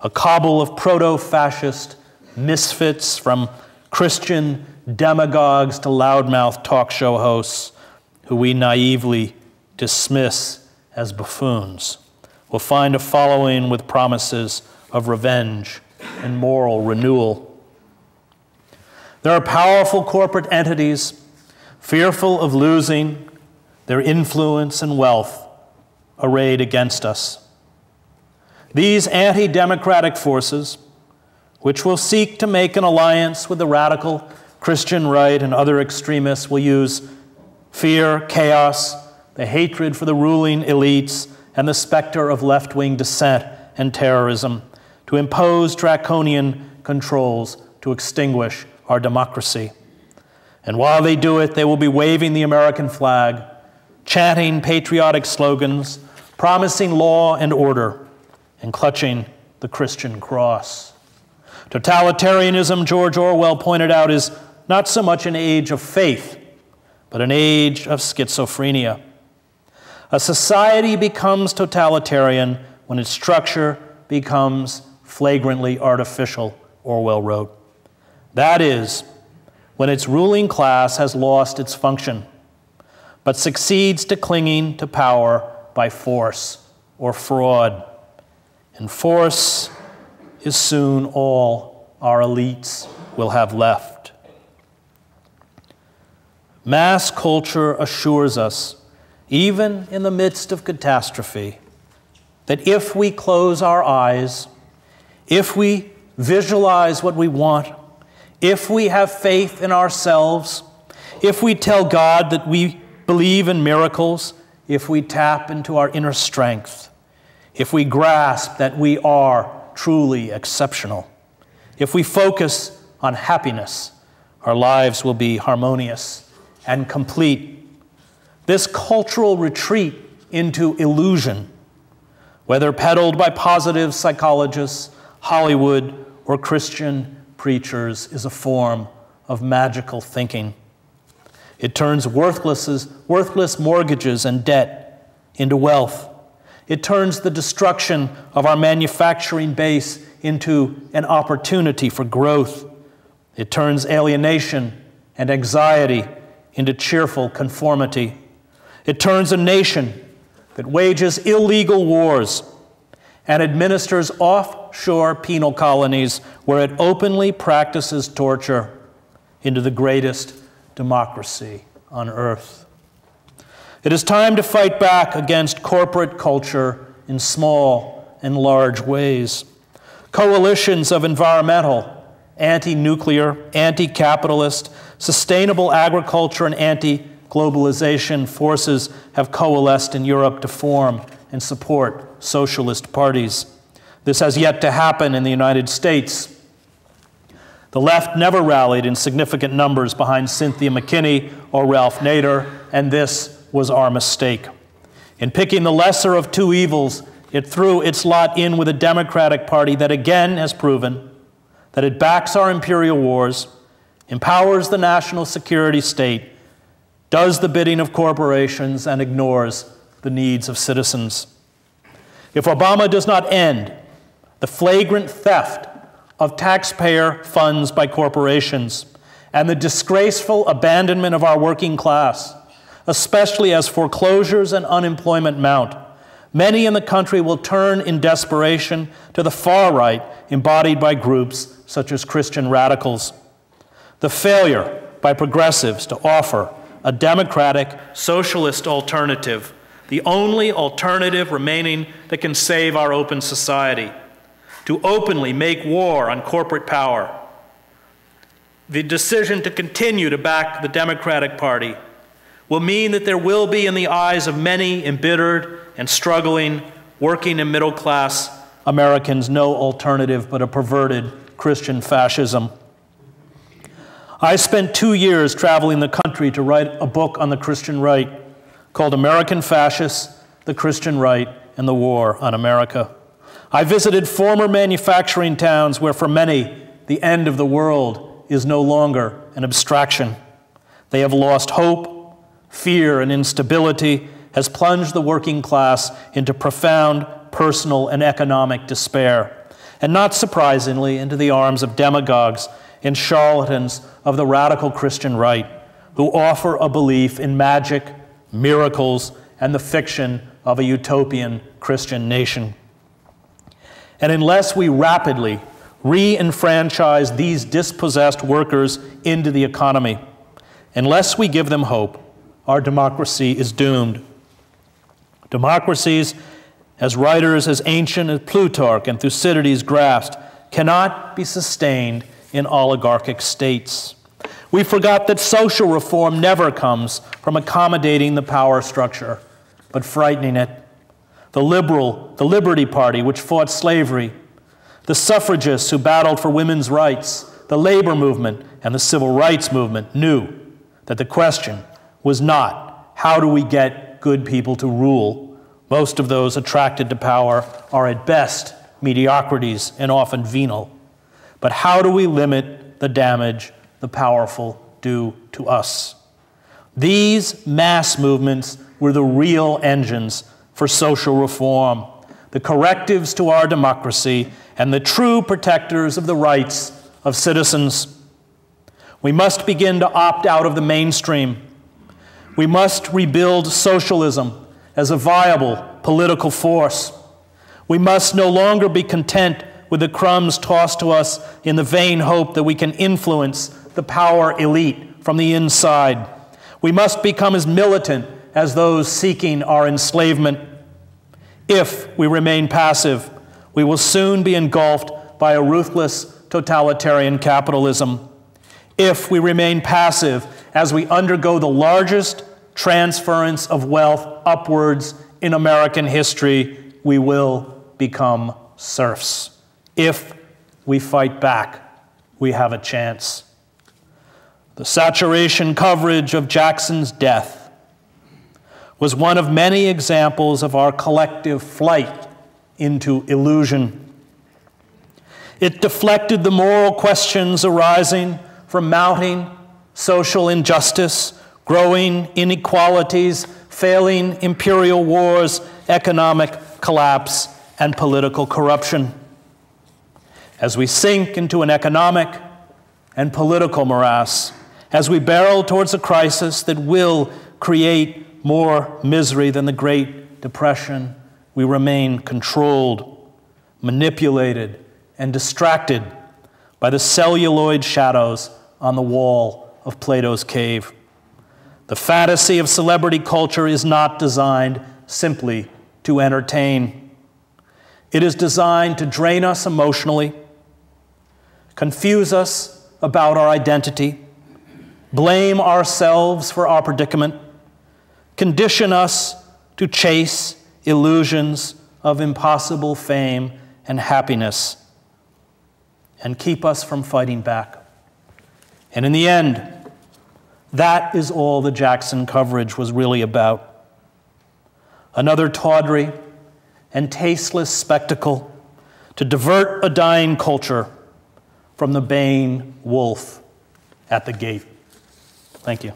A: A cabal of proto-fascist misfits, from Christian demagogues to loudmouth talk show hosts, who we naively dismiss as buffoons, will find a following with promises of revenge and moral renewal. There are powerful corporate entities fearful of losing their influence and wealth arrayed against us. These anti-democratic forces, which will seek to make an alliance with the radical Christian right and other extremists, will use fear, chaos, the hatred for the ruling elites, and the specter of left-wing dissent and terrorism to impose draconian controls to extinguish our democracy. And while they do it, they will be waving the American flag, chanting patriotic slogans, promising law and order, and clutching the Christian cross. Totalitarianism, George Orwell pointed out, is not so much an age of faith, but an age of schizophrenia. A society becomes totalitarian when its structure becomes flagrantly artificial, Orwell wrote. That is, when its ruling class has lost its function, but succeeds to clinging to power by force or fraud. And force is soon all our elites will have left. Mass culture assures us, even in the midst of catastrophe, that if we close our eyes, if we visualize what we want, if we have faith in ourselves, if we tell God that we believe in miracles, if we tap into our inner strength, if we grasp that we are truly exceptional, if we focus on happiness, our lives will be harmonious and complete. This cultural retreat into illusion, whether peddled by positive psychologists, Hollywood, or Christian preachers, is a form of magical thinking. It turns worthless mortgages and debt into wealth. It turns the destruction of our manufacturing base into an opportunity for growth. It turns alienation and anxiety into cheerful conformity. It turns a nation that wages illegal wars and administers offshore penal colonies where it openly practices torture into the greatest democracy on earth. It is time to fight back against corporate culture in small and large ways. Coalitions of environmental, anti-nuclear, anti-capitalist, sustainable agriculture, and anti-globalization forces have coalesced in Europe to form and support socialist parties. This has yet to happen in the United States. The left never rallied in significant numbers behind Cynthia McKinney or Ralph Nader, and this was our mistake. In picking the lesser of two evils, it threw its lot in with a Democratic Party that again has proven that it backs our imperial wars, empowers the national security state, does the bidding of corporations, and ignores the needs of citizens. If Obama does not end the flagrant theft of taxpayer funds by corporations and the disgraceful abandonment of our working class, especially as foreclosures and unemployment mount, many in the country will turn in desperation to the far right, embodied by groups such as Christian radicals. The failure by progressives to offer a democratic, socialist alternative, the only alternative remaining that can save our open society, to openly make war on corporate power. The decision to continue to back the Democratic Party will mean that there will be, in the eyes of many embittered and struggling working and middle class Americans, no alternative but a perverted Christian fascism. I spent 2 years traveling the country to write a book on the Christian right called American Fascists, the Christian Right, and the War on America. I visited former manufacturing towns where for many, the end of the world is no longer an abstraction. They have lost hope. Fear and instability has plunged the working class into profound personal and economic despair, and not surprisingly, into the arms of demagogues and charlatans of the radical Christian right, who offer a belief in magic, miracles, and the fiction of a utopian Christian nation. And unless we rapidly re-enfranchise these dispossessed workers into the economy, unless we give them hope, our democracy is doomed. Democracies, as writers as ancient as Plutarch and Thucydides grasped, cannot be sustained in oligarchic states. We forgot that social reform never comes from accommodating the power structure, but frightening it. The Liberty Party, which fought slavery, the suffragists who battled for women's rights, the labor movement, and the civil rights movement knew that the question was not, how do we get good people to rule? Most of those attracted to power are at best mediocrities and often venal. But how do we limit the damage the powerful do to us? These mass movements were the real engines for social reform, the correctives to our democracy, and the true protectors of the rights of citizens. We must begin to opt out of the mainstream. We must rebuild socialism as a viable political force. We must no longer be content with the crumbs tossed to us in the vain hope that we can influence the power elite from the inside. We must become as militant as those seeking our enslavement. If we remain passive, we will soon be engulfed by a ruthless totalitarian capitalism. If we remain passive as we undergo the largest transference of wealth upwards in American history, we will become serfs. If we fight back, we have a chance. The saturation coverage of Jackson's death was one of many examples of our collective flight into illusion. It deflected the moral questions arising from mounting social injustice, growing inequalities, failing imperial wars, economic collapse, and political corruption. As we sink into an economic and political morass, as we barrel towards a crisis that will create more misery than the Great Depression, we remain controlled, manipulated, and distracted by the celluloid shadows on the wall of Plato's cave. The fantasy of celebrity culture is not designed simply to entertain. It is designed to drain us emotionally, confuse us about our identity, blame ourselves for our predicament, condition us to chase illusions of impossible fame and happiness and keep us from fighting back. And in the end, that is all the Jackson coverage was really about. Another tawdry and tasteless spectacle to divert a dying culture from the baying wolf at the gate. Thank you.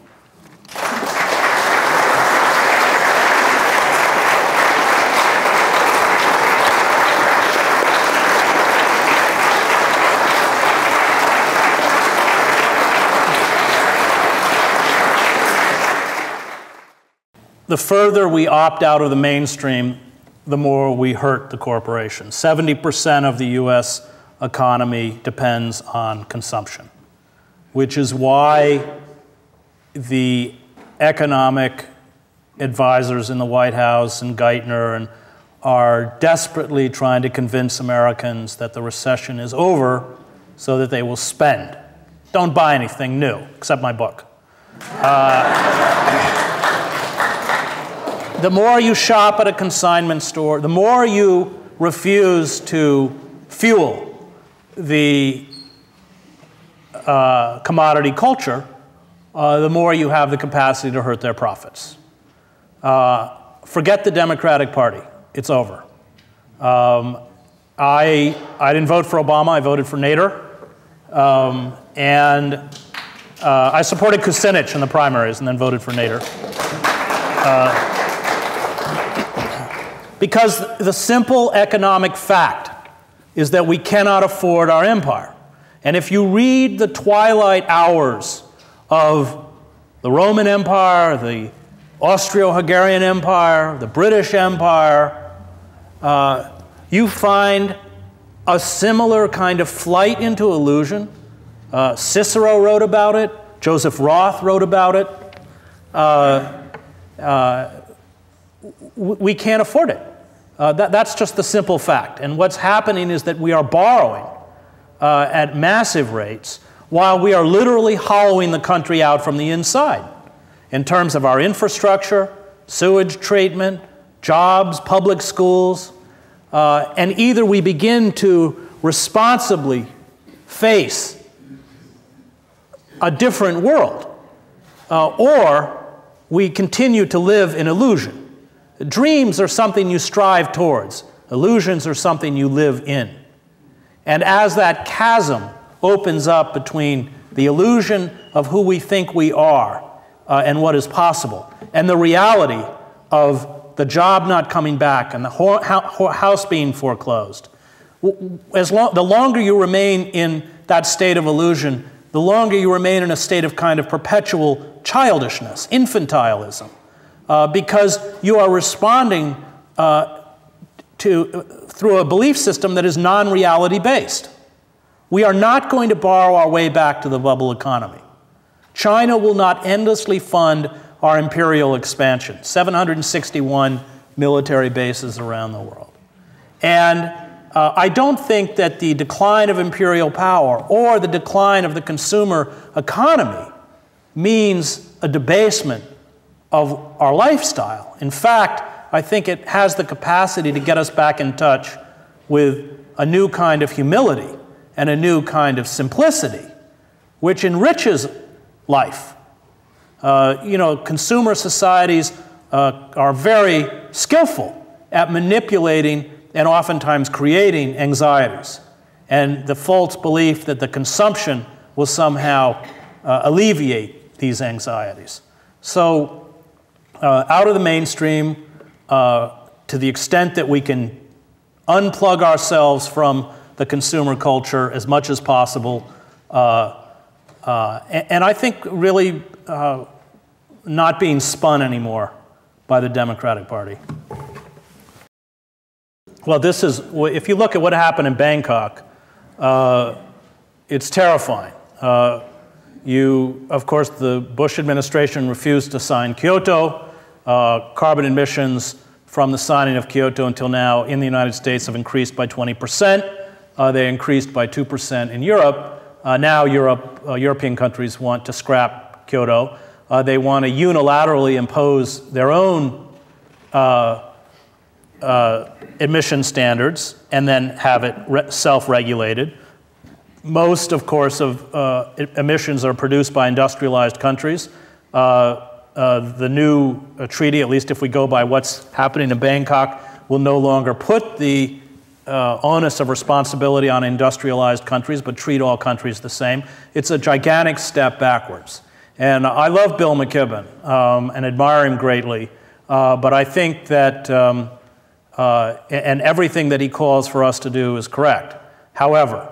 A: The further we opt out of the mainstream, the more we hurt the corporations. 70% of the US economy depends on consumption, which is why the economic advisors in the White House and Geithner and are desperately trying to convince Americans that the recession is over so that they will spend. Don't buy anything new, except my book. The more you shop at a consignment store, the more you refuse to fuel the commodity culture, the more you have the capacity to hurt their profits. Forget the Democratic Party. It's over. I didn't vote for Obama. I voted for Nader. And I supported Kucinich in the primaries and then voted for Nader. Because the simple economic fact is that we cannot afford our empire. And if you read the twilight hours of the Roman Empire, the Austro-Hungarian Empire, the British Empire, you find a similar kind of flight into illusion. Cicero wrote about it. Joseph Roth wrote about it. We can't afford it. That's just the simple fact. And what's happening is that we are borrowing at massive rates while we are literally hollowing the country out from the inside in terms of our infrastructure, sewage treatment, jobs, public schools. And either we begin to responsibly face a different world, or we continue to live in illusion. Dreams are something you strive towards. Illusions are something you live in. And as that chasm opens up between the illusion of who we think we are and what is possible, and the reality of the job not coming back and the house being foreclosed, the longer you remain in that state of illusion, the longer you remain in a state of kind of perpetual childishness, infantilism. Because you are responding through a belief system that is non-reality based. We are not going to borrow our way back to the bubble economy. China will not endlessly fund our imperial expansion, 761 military bases around the world. And I don't think that the decline of imperial power or the decline of the consumer economy means a debasement of our lifestyle. In fact, I think it has the capacity to get us back in touch with a new kind of humility and a new kind of simplicity, which enriches life. Consumer societies are very skillful at manipulating and oftentimes creating anxieties, and the false belief that the consumption will somehow alleviate these anxieties. So, out of the mainstream, to the extent that we can unplug ourselves from the consumer culture as much as possible, and I think really not being spun anymore by the Democratic Party. Well, if you look at what happened in Bangkok, it's terrifying. Of course, the Bush administration refused to sign Kyoto. Carbon emissions from the signing of Kyoto until now in the United States have increased by 20%. They increased by 2% in Europe. Now European countries want to scrap Kyoto. They want to unilaterally impose their own emission standards and then have it self-regulated. Most, of course, of emissions are produced by industrialized countries. The new treaty, at least if we go by what's happening in Bangkok, will no longer put the onus of responsibility on industrialized countries, but treat all countries the same. It's a gigantic step backwards. And I love Bill McKibben and admire him greatly, but I think that, and everything that he calls for us to do is correct. However,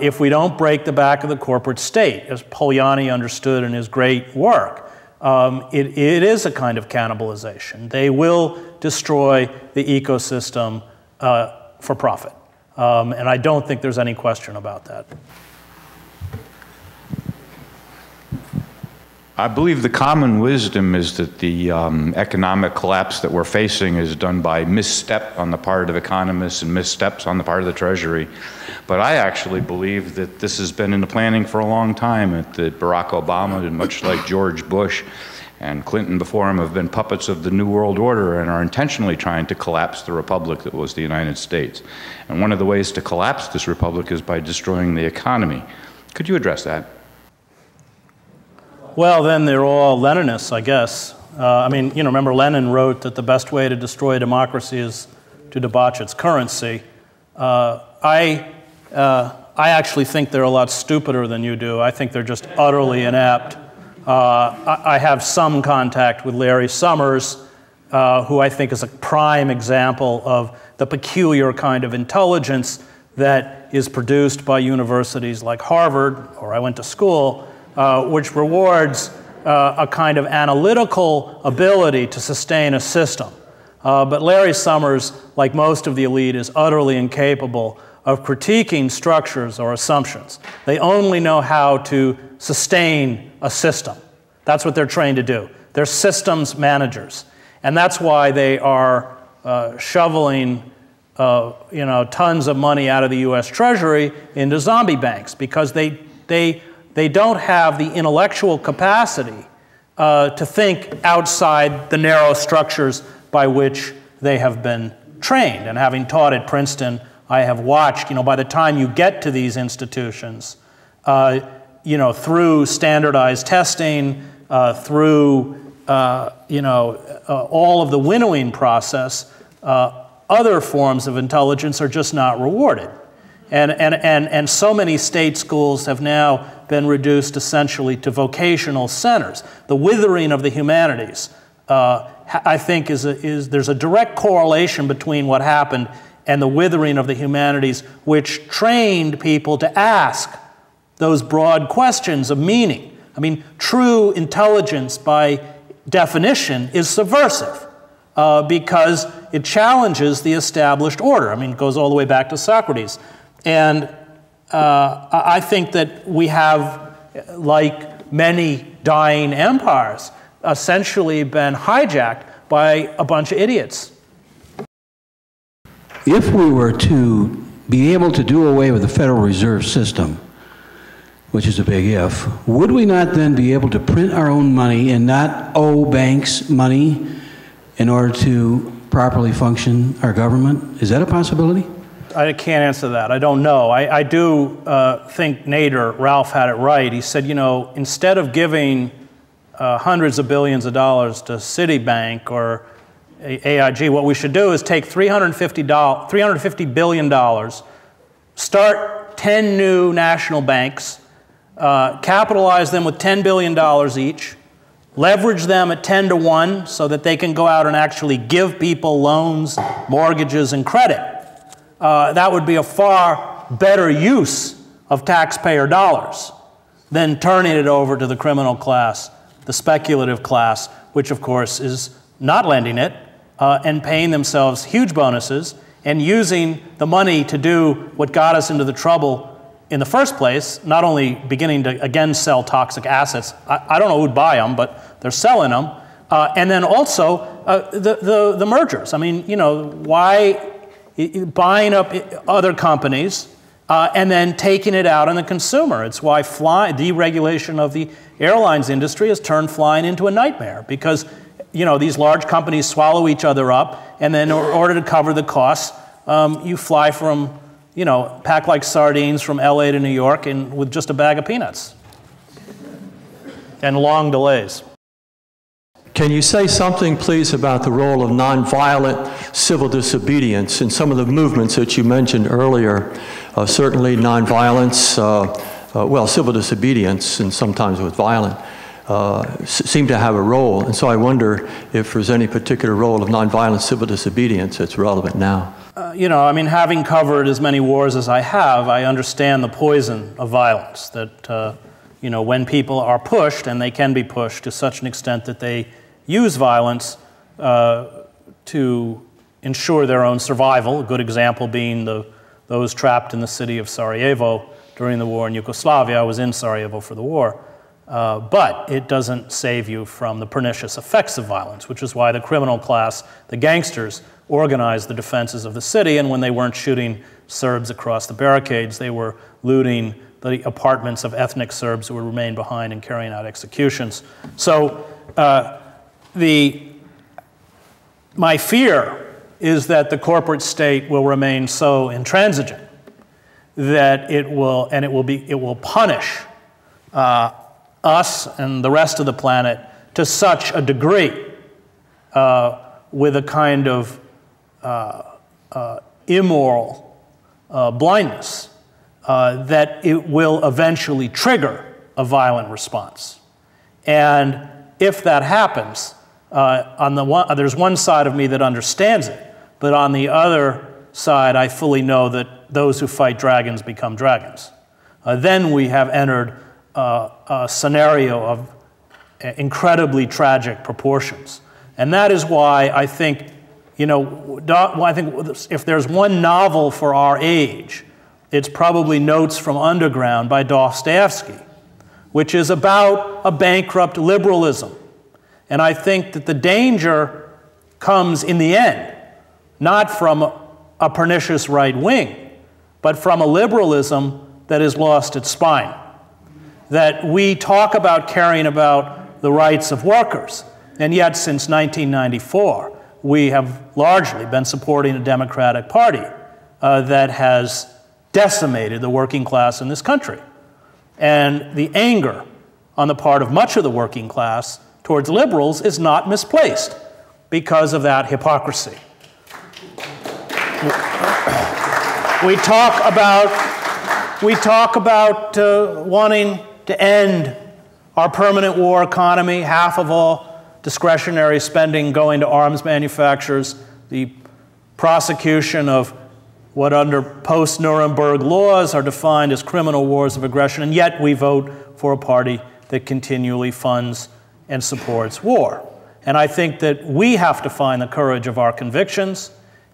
A: if we don't break the back of the corporate state, as Polanyi understood in his great work, it is a kind of cannibalization. They will destroy the ecosystem for profit. And I don't think there's any question about that.
B: I believe the common wisdom is that the economic collapse that we're facing is done by misstep on the part of economists and missteps on the part of the Treasury. But I actually believe that this has been in the planning for a long time, that Barack Obama, and much like George Bush and Clinton before him, have been puppets of the New World Order and are intentionally trying to collapse the republic that was the United States. And one of the ways to collapse this republic is by destroying the economy. Could you address that?
A: Well, then they're all Leninists, I guess. I mean, you know, remember Lenin wrote that the best way to destroy democracy is to debauch its currency. I actually think they're a lot stupider than you do. I think they're just utterly inept. I have some contact with Larry Summers, who I think is a prime example of the peculiar kind of intelligence that is produced by universities like Harvard, or I went to school, which rewards a kind of analytical ability to sustain a system. But Larry Summers, like most of the elite, is utterly incapable of critiquing structures or assumptions. They only know how to sustain a system. That's what they're trained to do. They're systems managers. And that's why they are shoveling tons of money out of the US Treasury into zombie banks, because they don't have the intellectual capacity to think outside the narrow structures by which they have been trained. And having taught at Princeton, I have watched, by the time you get to these institutions, through standardized testing, through all of the winnowing process, other forms of intelligence are just not rewarded. And so many state schools have now been reduced essentially to vocational centers. The withering of the humanities, I think, there's a direct correlation between what happened and the withering of the humanities, which trained people to ask those broad questions of meaning. I mean, true intelligence, by definition, is subversive because it challenges the established order. I mean, it goes all the way back to Socrates. And I think that we have, like many dying empires, essentially been hijacked by a bunch of idiots.
C: If we were to be able to do away with the Federal Reserve System, which is a big if, would we not then be able to print our own money and not owe banks money in order to properly function our government? Is that a possibility?
A: I can't answer that. I don't know. I do think Nader, Ralph, had it right. He said, instead of giving hundreds of billions of dollars to Citibank or AIG, what we should do is take $350 billion, start 10 new national banks, capitalize them with $10 billion each, leverage them at 10 to 1 so that they can go out and actually give people loans, mortgages, and credit. That would be a far better use of taxpayer dollars than turning it over to the criminal class, the speculative class, which of course is not lending it and paying themselves huge bonuses and using the money to do what got us into the trouble in the first place, not only beginning to again sell toxic assets. I don't know who'd buy them, but they're selling them. And then also the mergers. I mean, why buying up other companies and then taking it out on the consumer? It's why deregulation of the airlines industry has turned flying into a nightmare, because these large companies swallow each other up, and then in order to cover the costs, you fly from, pack like sardines from LA to New York with just a bag of peanuts. And long delays.
D: Can you say something, please, about the role of nonviolent civil disobedience in some of the movements that you mentioned earlier? Certainly nonviolence, civil disobedience, and sometimes with violent, seem to have a role. And so I wonder if there's any particular role of nonviolent civil disobedience that's relevant now.
A: Having covered as many wars as I have, I understand the poison of violence, that, when people are pushed, and they can be pushed to such an extent that they use violence to ensure their own survival, a good example being those trapped in the city of Sarajevo during the war in Yugoslavia. I was in Sarajevo for the war. But it doesn't save you from the pernicious effects of violence, which is why the criminal class, the gangsters, organized the defenses of the city, and when they weren't shooting Serbs across the barricades, they were looting the apartments of ethnic Serbs who would remain behind and carrying out executions. So my fear is that the corporate state will remain so intransigent that it will punish us and the rest of the planet to such a degree with a kind of immoral blindness that it will eventually trigger a violent response. And if that happens, there's one side of me that understands it, but on the other side, I fully know that those who fight dragons become dragons. Then we have entered a scenario of incredibly tragic proportions. And that is why I think, if there's one novel for our age, it's probably Notes from Underground by Dostoevsky, which is about a bankrupt liberalism. And I think that the danger comes in the end, not from a pernicious right wing, but from a liberalism that has lost its spine. That we talk about caring about the rights of workers, and yet since 1994, we have largely been supporting a Democratic Party that has decimated the working class in this country. And the anger on the part of much of the working class towards liberals is not misplaced because of that hypocrisy. We talk about wanting to end our permanent war economy, half of all discretionary spending going to arms manufacturers, the prosecution of what under post-Nuremberg laws are defined as criminal wars of aggression, and yet we vote for a party that continually funds and supports war. And I think that we have to find the courage of our convictions,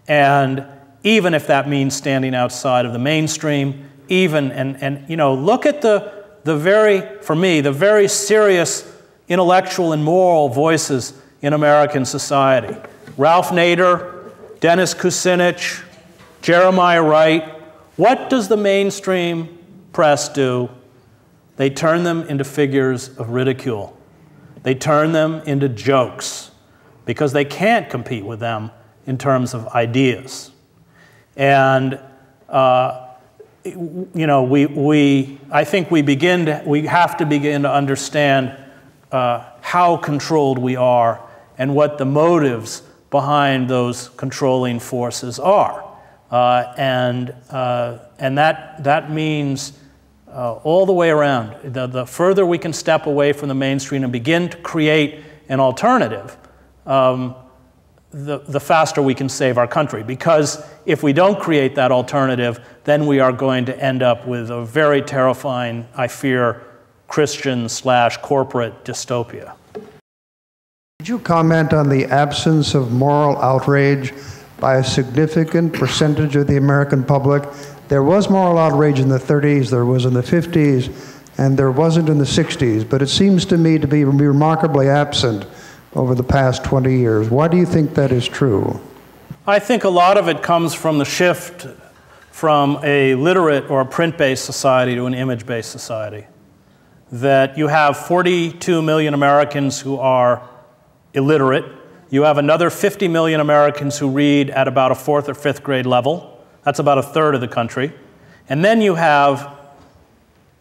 A: and even if that means standing outside of the mainstream, look at for me, the very serious intellectual and moral voices in American society. Ralph Nader, Dennis Kucinich, Jeremiah Wright. What does the mainstream press do? They turn them into figures of ridicule. They turn them into jokes because they can't compete with them in terms of ideas. And I think we have to begin to understand how controlled we are and what the motives behind those controlling forces are. And that means all the way around. The further we can step away from the mainstream and begin to create an alternative, the faster we can save our country. Because if we don't create that alternative, then we are going to end up with a very terrifying, I fear, Christian/corporate dystopia.
E: Could you comment on the absence of moral outrage by a significant percentage of the American public? There was moral outrage in the 30s, there was in the 50s, and there wasn't in the 60s, but it seems to me to be remarkably absent over the past 20 years. Why do you think that is true?
A: I think a lot of it comes from the shift from a literate or a print-based society to an image-based society. That you have 42 million Americans who are illiterate. You have another 50 million Americans who read at about a 4th or 5th grade level. That's about a third of the country. And then you have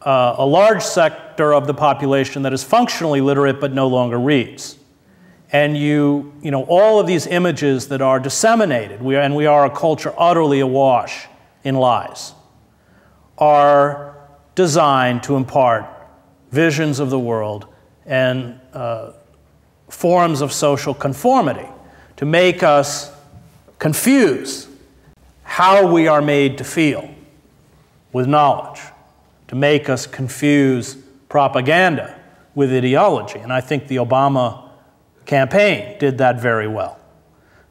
A: a large sector of the population that is functionally literate but no longer reads. And you know, all of these images that are disseminated, we are a culture utterly awash in lies, are designed to impart visions of the world and forms of social conformity, to make us confuse how we are made to feel with knowledge, to make us confuse propaganda with ideology. And I think the Obama campaign did that very well.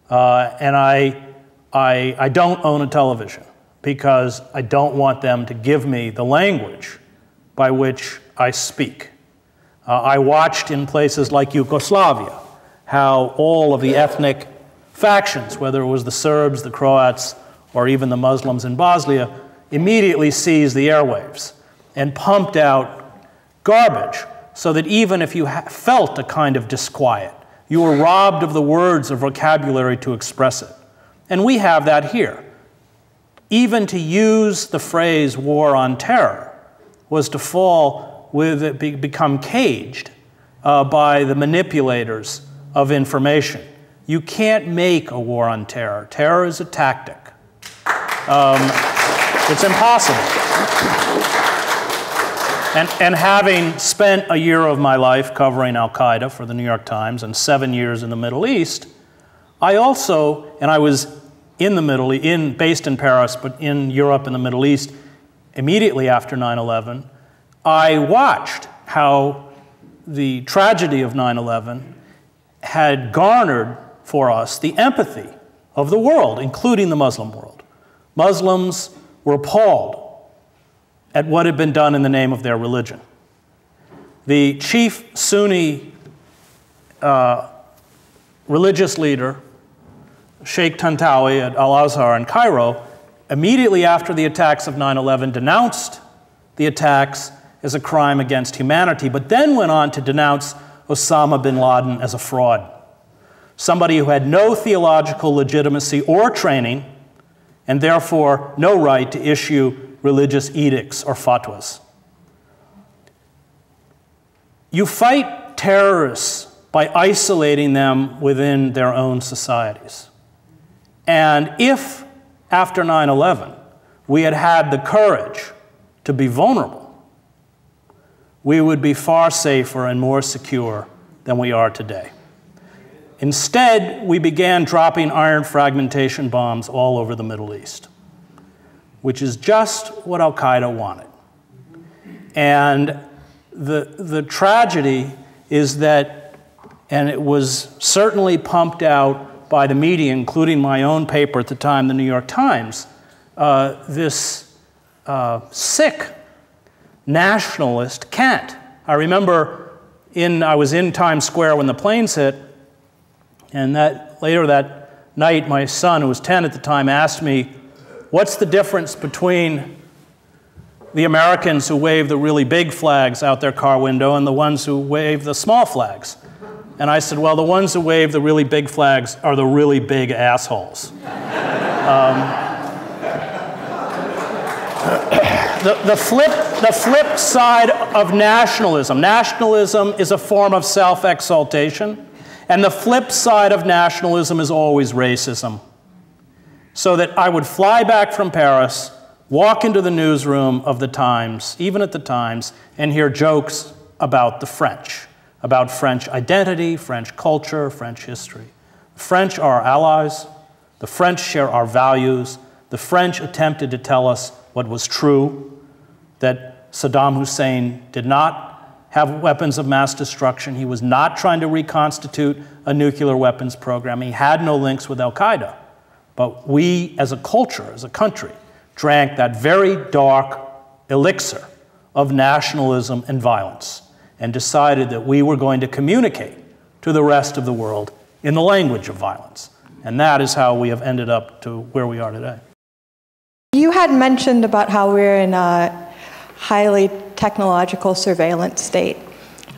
A: And I don't own a television because I don't want them to give me the language by which I speak. I watched in places like Yugoslavia how all of the ethnic factions, whether it was the Serbs, the Croats, or even the Muslims in Bosnia, immediately seized the airwaves and pumped out garbage so that even if you felt a kind of disquiet, you were robbed of the words or vocabulary to express it. And we have that here. Even to use the phrase war on terror was to fall with it, become caged by the manipulators of information. You can't make a war on terror. Terror is a tactic. It's impossible. And having spent a year of my life covering Al-Qaeda for the New York Times and 7 years in the Middle East, I also, and I was in the Middle East, based in Paris, but in Europe and the Middle East immediately after 9/11, I watched how the tragedy of 9/11 had garnered for us the empathy of the world, including the Muslim world. Muslims were appalled at what had been done in the name of their religion. The chief Sunni religious leader, Sheikh Tantawi at Al-Azhar in Cairo, immediately after the attacks of 9/11 denounced the attacks as a crime against humanity, but then went on to denounce Osama bin Laden as a fraud, somebody who had no theological legitimacy or training, and therefore no right to issue religious edicts or fatwas. You fight terrorists by isolating them within their own societies. And if, after 9/11, we had had the courage to be vulnerable, we would be far safer and more secure than we are today. Instead, we began dropping iron fragmentation bombs all over the Middle East, which is just what Al-Qaeda wanted. And the tragedy is that, and it was certainly pumped out by the media, including my own paper at the time, the New York Times, this sick nationalist cant. I remember I was in Times Square when the planes hit, and later that night, my son, who was 10 at the time, asked me, what's the difference between the Americans who wave the really big flags out their car window and the ones who wave the small flags? And I said, well, the ones who wave the really big flags are the really big assholes. The flip side of nationalism. Nationalism is a form of self-exaltation, and the flip side of nationalism is always racism. So that I would fly back from Paris, walk into the newsroom of the Times, even at the Times, and hear jokes about the French, about French identity, French culture, French history. The French are our allies. The French share our values. The French attempted to tell us what was true, that Saddam Hussein did not have weapons of mass destruction. He was not trying to reconstitute a nuclear weapons program. He had no links with Al-Qaeda. But we, as a culture, as a country, drank that very dark elixir of nationalism and violence and decided that we were going to communicate to the rest of the world in the language of violence. And that is how we have ended up to where we are today.
F: You had mentioned about how we're in a highly technological surveillance state.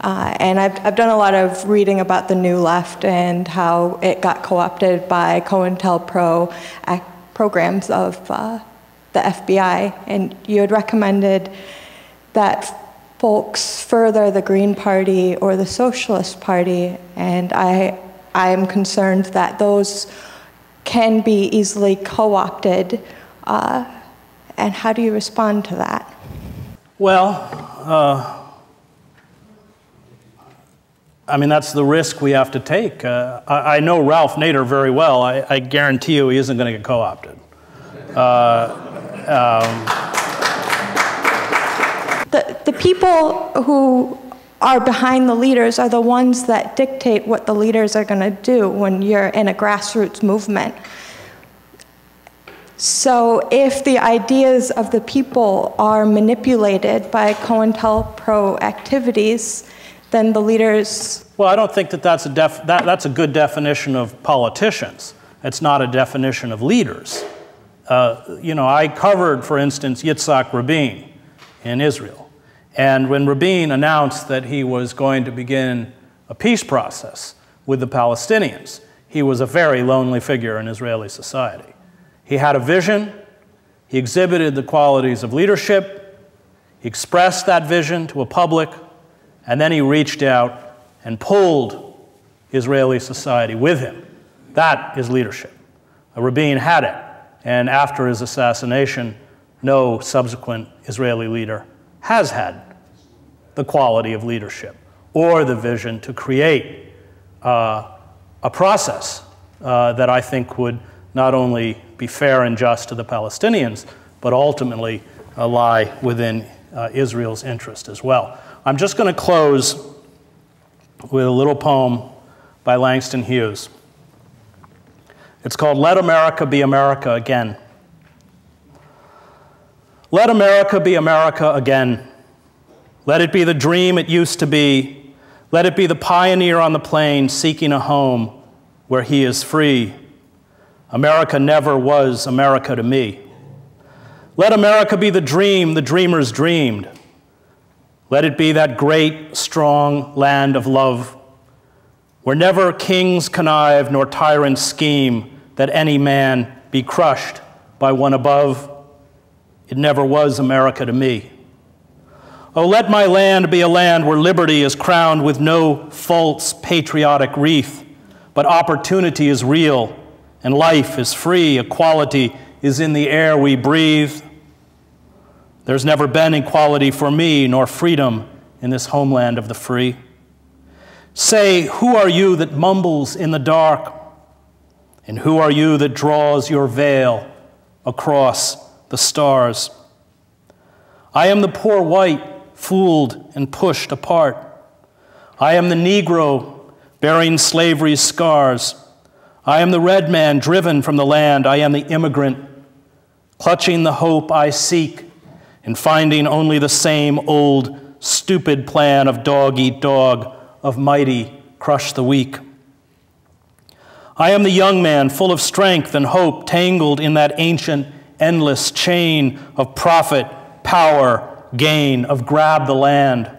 F: And I've done a lot of reading about the New Left and how it got co-opted by COINTELPRO programs of the FBI. And you had recommended that folks further the Green Party or the Socialist Party, and I am concerned that those can be easily co-opted. And how do you respond to that?
A: Well, I mean, that's the risk we have to take. I know Ralph Nader very well. I guarantee you he isn't going to get co-opted.
F: The people who are behind the leaders are the ones that dictate what the leaders are going to do when you're in a grassroots movement. So if the ideas of the people are manipulated by COINTELPRO activities, then the leaders...
A: Well, I don't think that that's a good definition of politicians. It's not a definition of leaders. You know, I covered, for instance, Yitzhak Rabin in Israel. And when Rabin announced that he was going to begin a peace process with the Palestinians, he was a very lonely figure in Israeli society. He had a vision, he exhibited the qualities of leadership, he expressed that vision to a public, and then he reached out and pulled Israeli society with him. That is leadership. Rabin had it, and after his assassination, no subsequent Israeli leader has had the quality of leadership or the vision to create a process that I think would not only be fair and just to the Palestinians, but ultimately lie within Israel's interest as well. I'm just going to close with a little poem by Langston Hughes. It's called Let America Be America Again. Let America be America again. Let it be the dream it used to be. Let it be the pioneer on the plain seeking a home where he is free. America never was America to me. Let America be the dream the dreamers dreamed. Let it be that great, strong land of love, where never kings connive nor tyrants scheme that any man be crushed by one above. It never was America to me. Oh, let my land be a land where liberty is crowned with no false patriotic wreath, but opportunity is real and life is free. Equality is in the air we breathe. There's never been equality for me nor freedom in this homeland of the free. Say, who are you that mumbles in the dark? And who are you that draws your veil across the stars? I am the poor white, fooled and pushed apart. I am the Negro bearing slavery's scars. I am the red man driven from the land. I am the immigrant clutching the hope I seek and finding only the same old stupid plan of dog eat dog, of mighty crush the weak. I am the young man full of strength and hope, tangled in that ancient endless chain of profit, power, gain, of grab the land,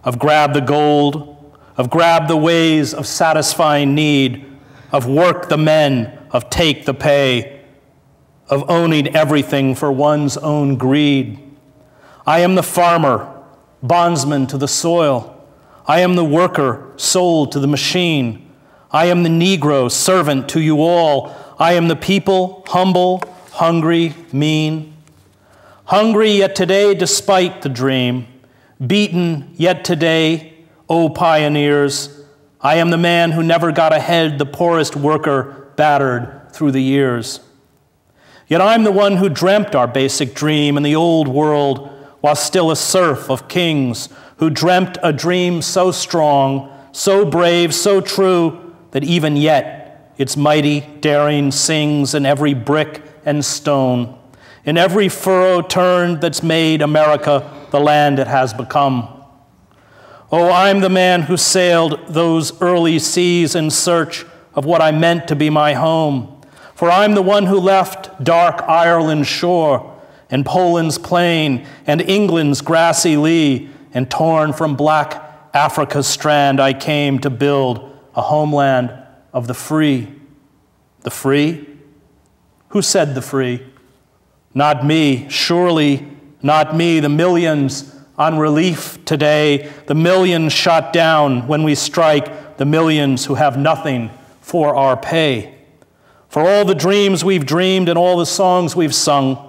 A: of grab the gold, of grab the ways of satisfying need, of work the men, of take the pay, of owning everything for one's own greed. I am the farmer, bondsman to the soil. I am the worker, sold to the machine. I am the Negro, servant to you all. I am the people, humble, hungry, mean. Hungry yet today despite the dream. Beaten yet today, O pioneers. I am the man who never got ahead, the poorest worker battered through the years. Yet I'm the one who dreamt our basic dream in the old world while still a serf of kings, who dreamt a dream so strong, so brave, so true, that even yet its mighty daring sings in every brick and stone, in every furrow turned that's made America the land it has become. Oh, I'm the man who sailed those early seas in search of what I meant to be my home. For I'm the one who left dark Ireland's shore and Poland's plain and England's grassy lea, and torn from black Africa's strand, I came to build a homeland of the free. The free? Who said the free? Not me, surely not me. The millions on relief today, the millions shot down when we strike, the millions who have nothing for our pay. For all the dreams we've dreamed and all the songs we've sung,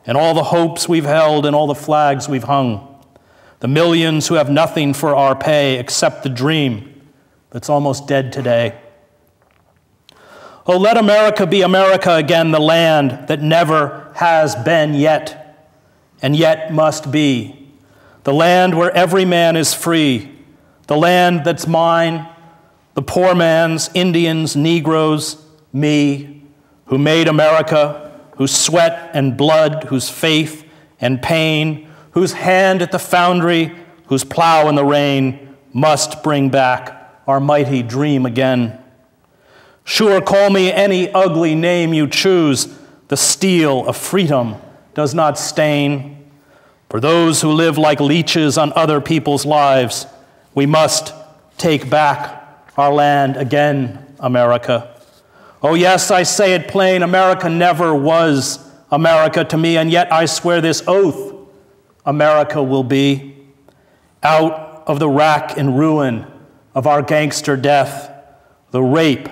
A: and all the hopes we've held and all the flags we've hung. The millions who have nothing for our pay except the dream that's almost dead today. Oh, let America be America again, the land that never has been yet, and yet must be. The land where every man is free. The land that's mine, the poor man's, Indians, Negroes, me, who made America, whose sweat and blood, whose faith and pain, whose hand at the foundry, whose plow in the rain, must bring back our mighty dream again. Sure, call me any ugly name you choose, the steel of freedom does not stain. For those who live like leeches on other people's lives, we must take back our land again, America. Oh yes, I say it plain, America never was America to me, and yet I swear this oath, America will be. Out of the rack and ruin of our gangster death, the rape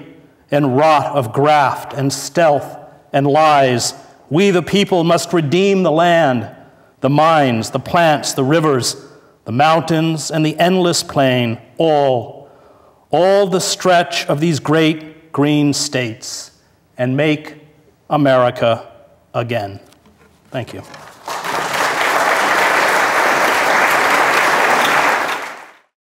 A: and rot of graft and stealth and lies, we the people must redeem the land, the mines, the plants, the rivers, the mountains, and the endless plain, all the stretch of these great green states, and make America again. Thank you.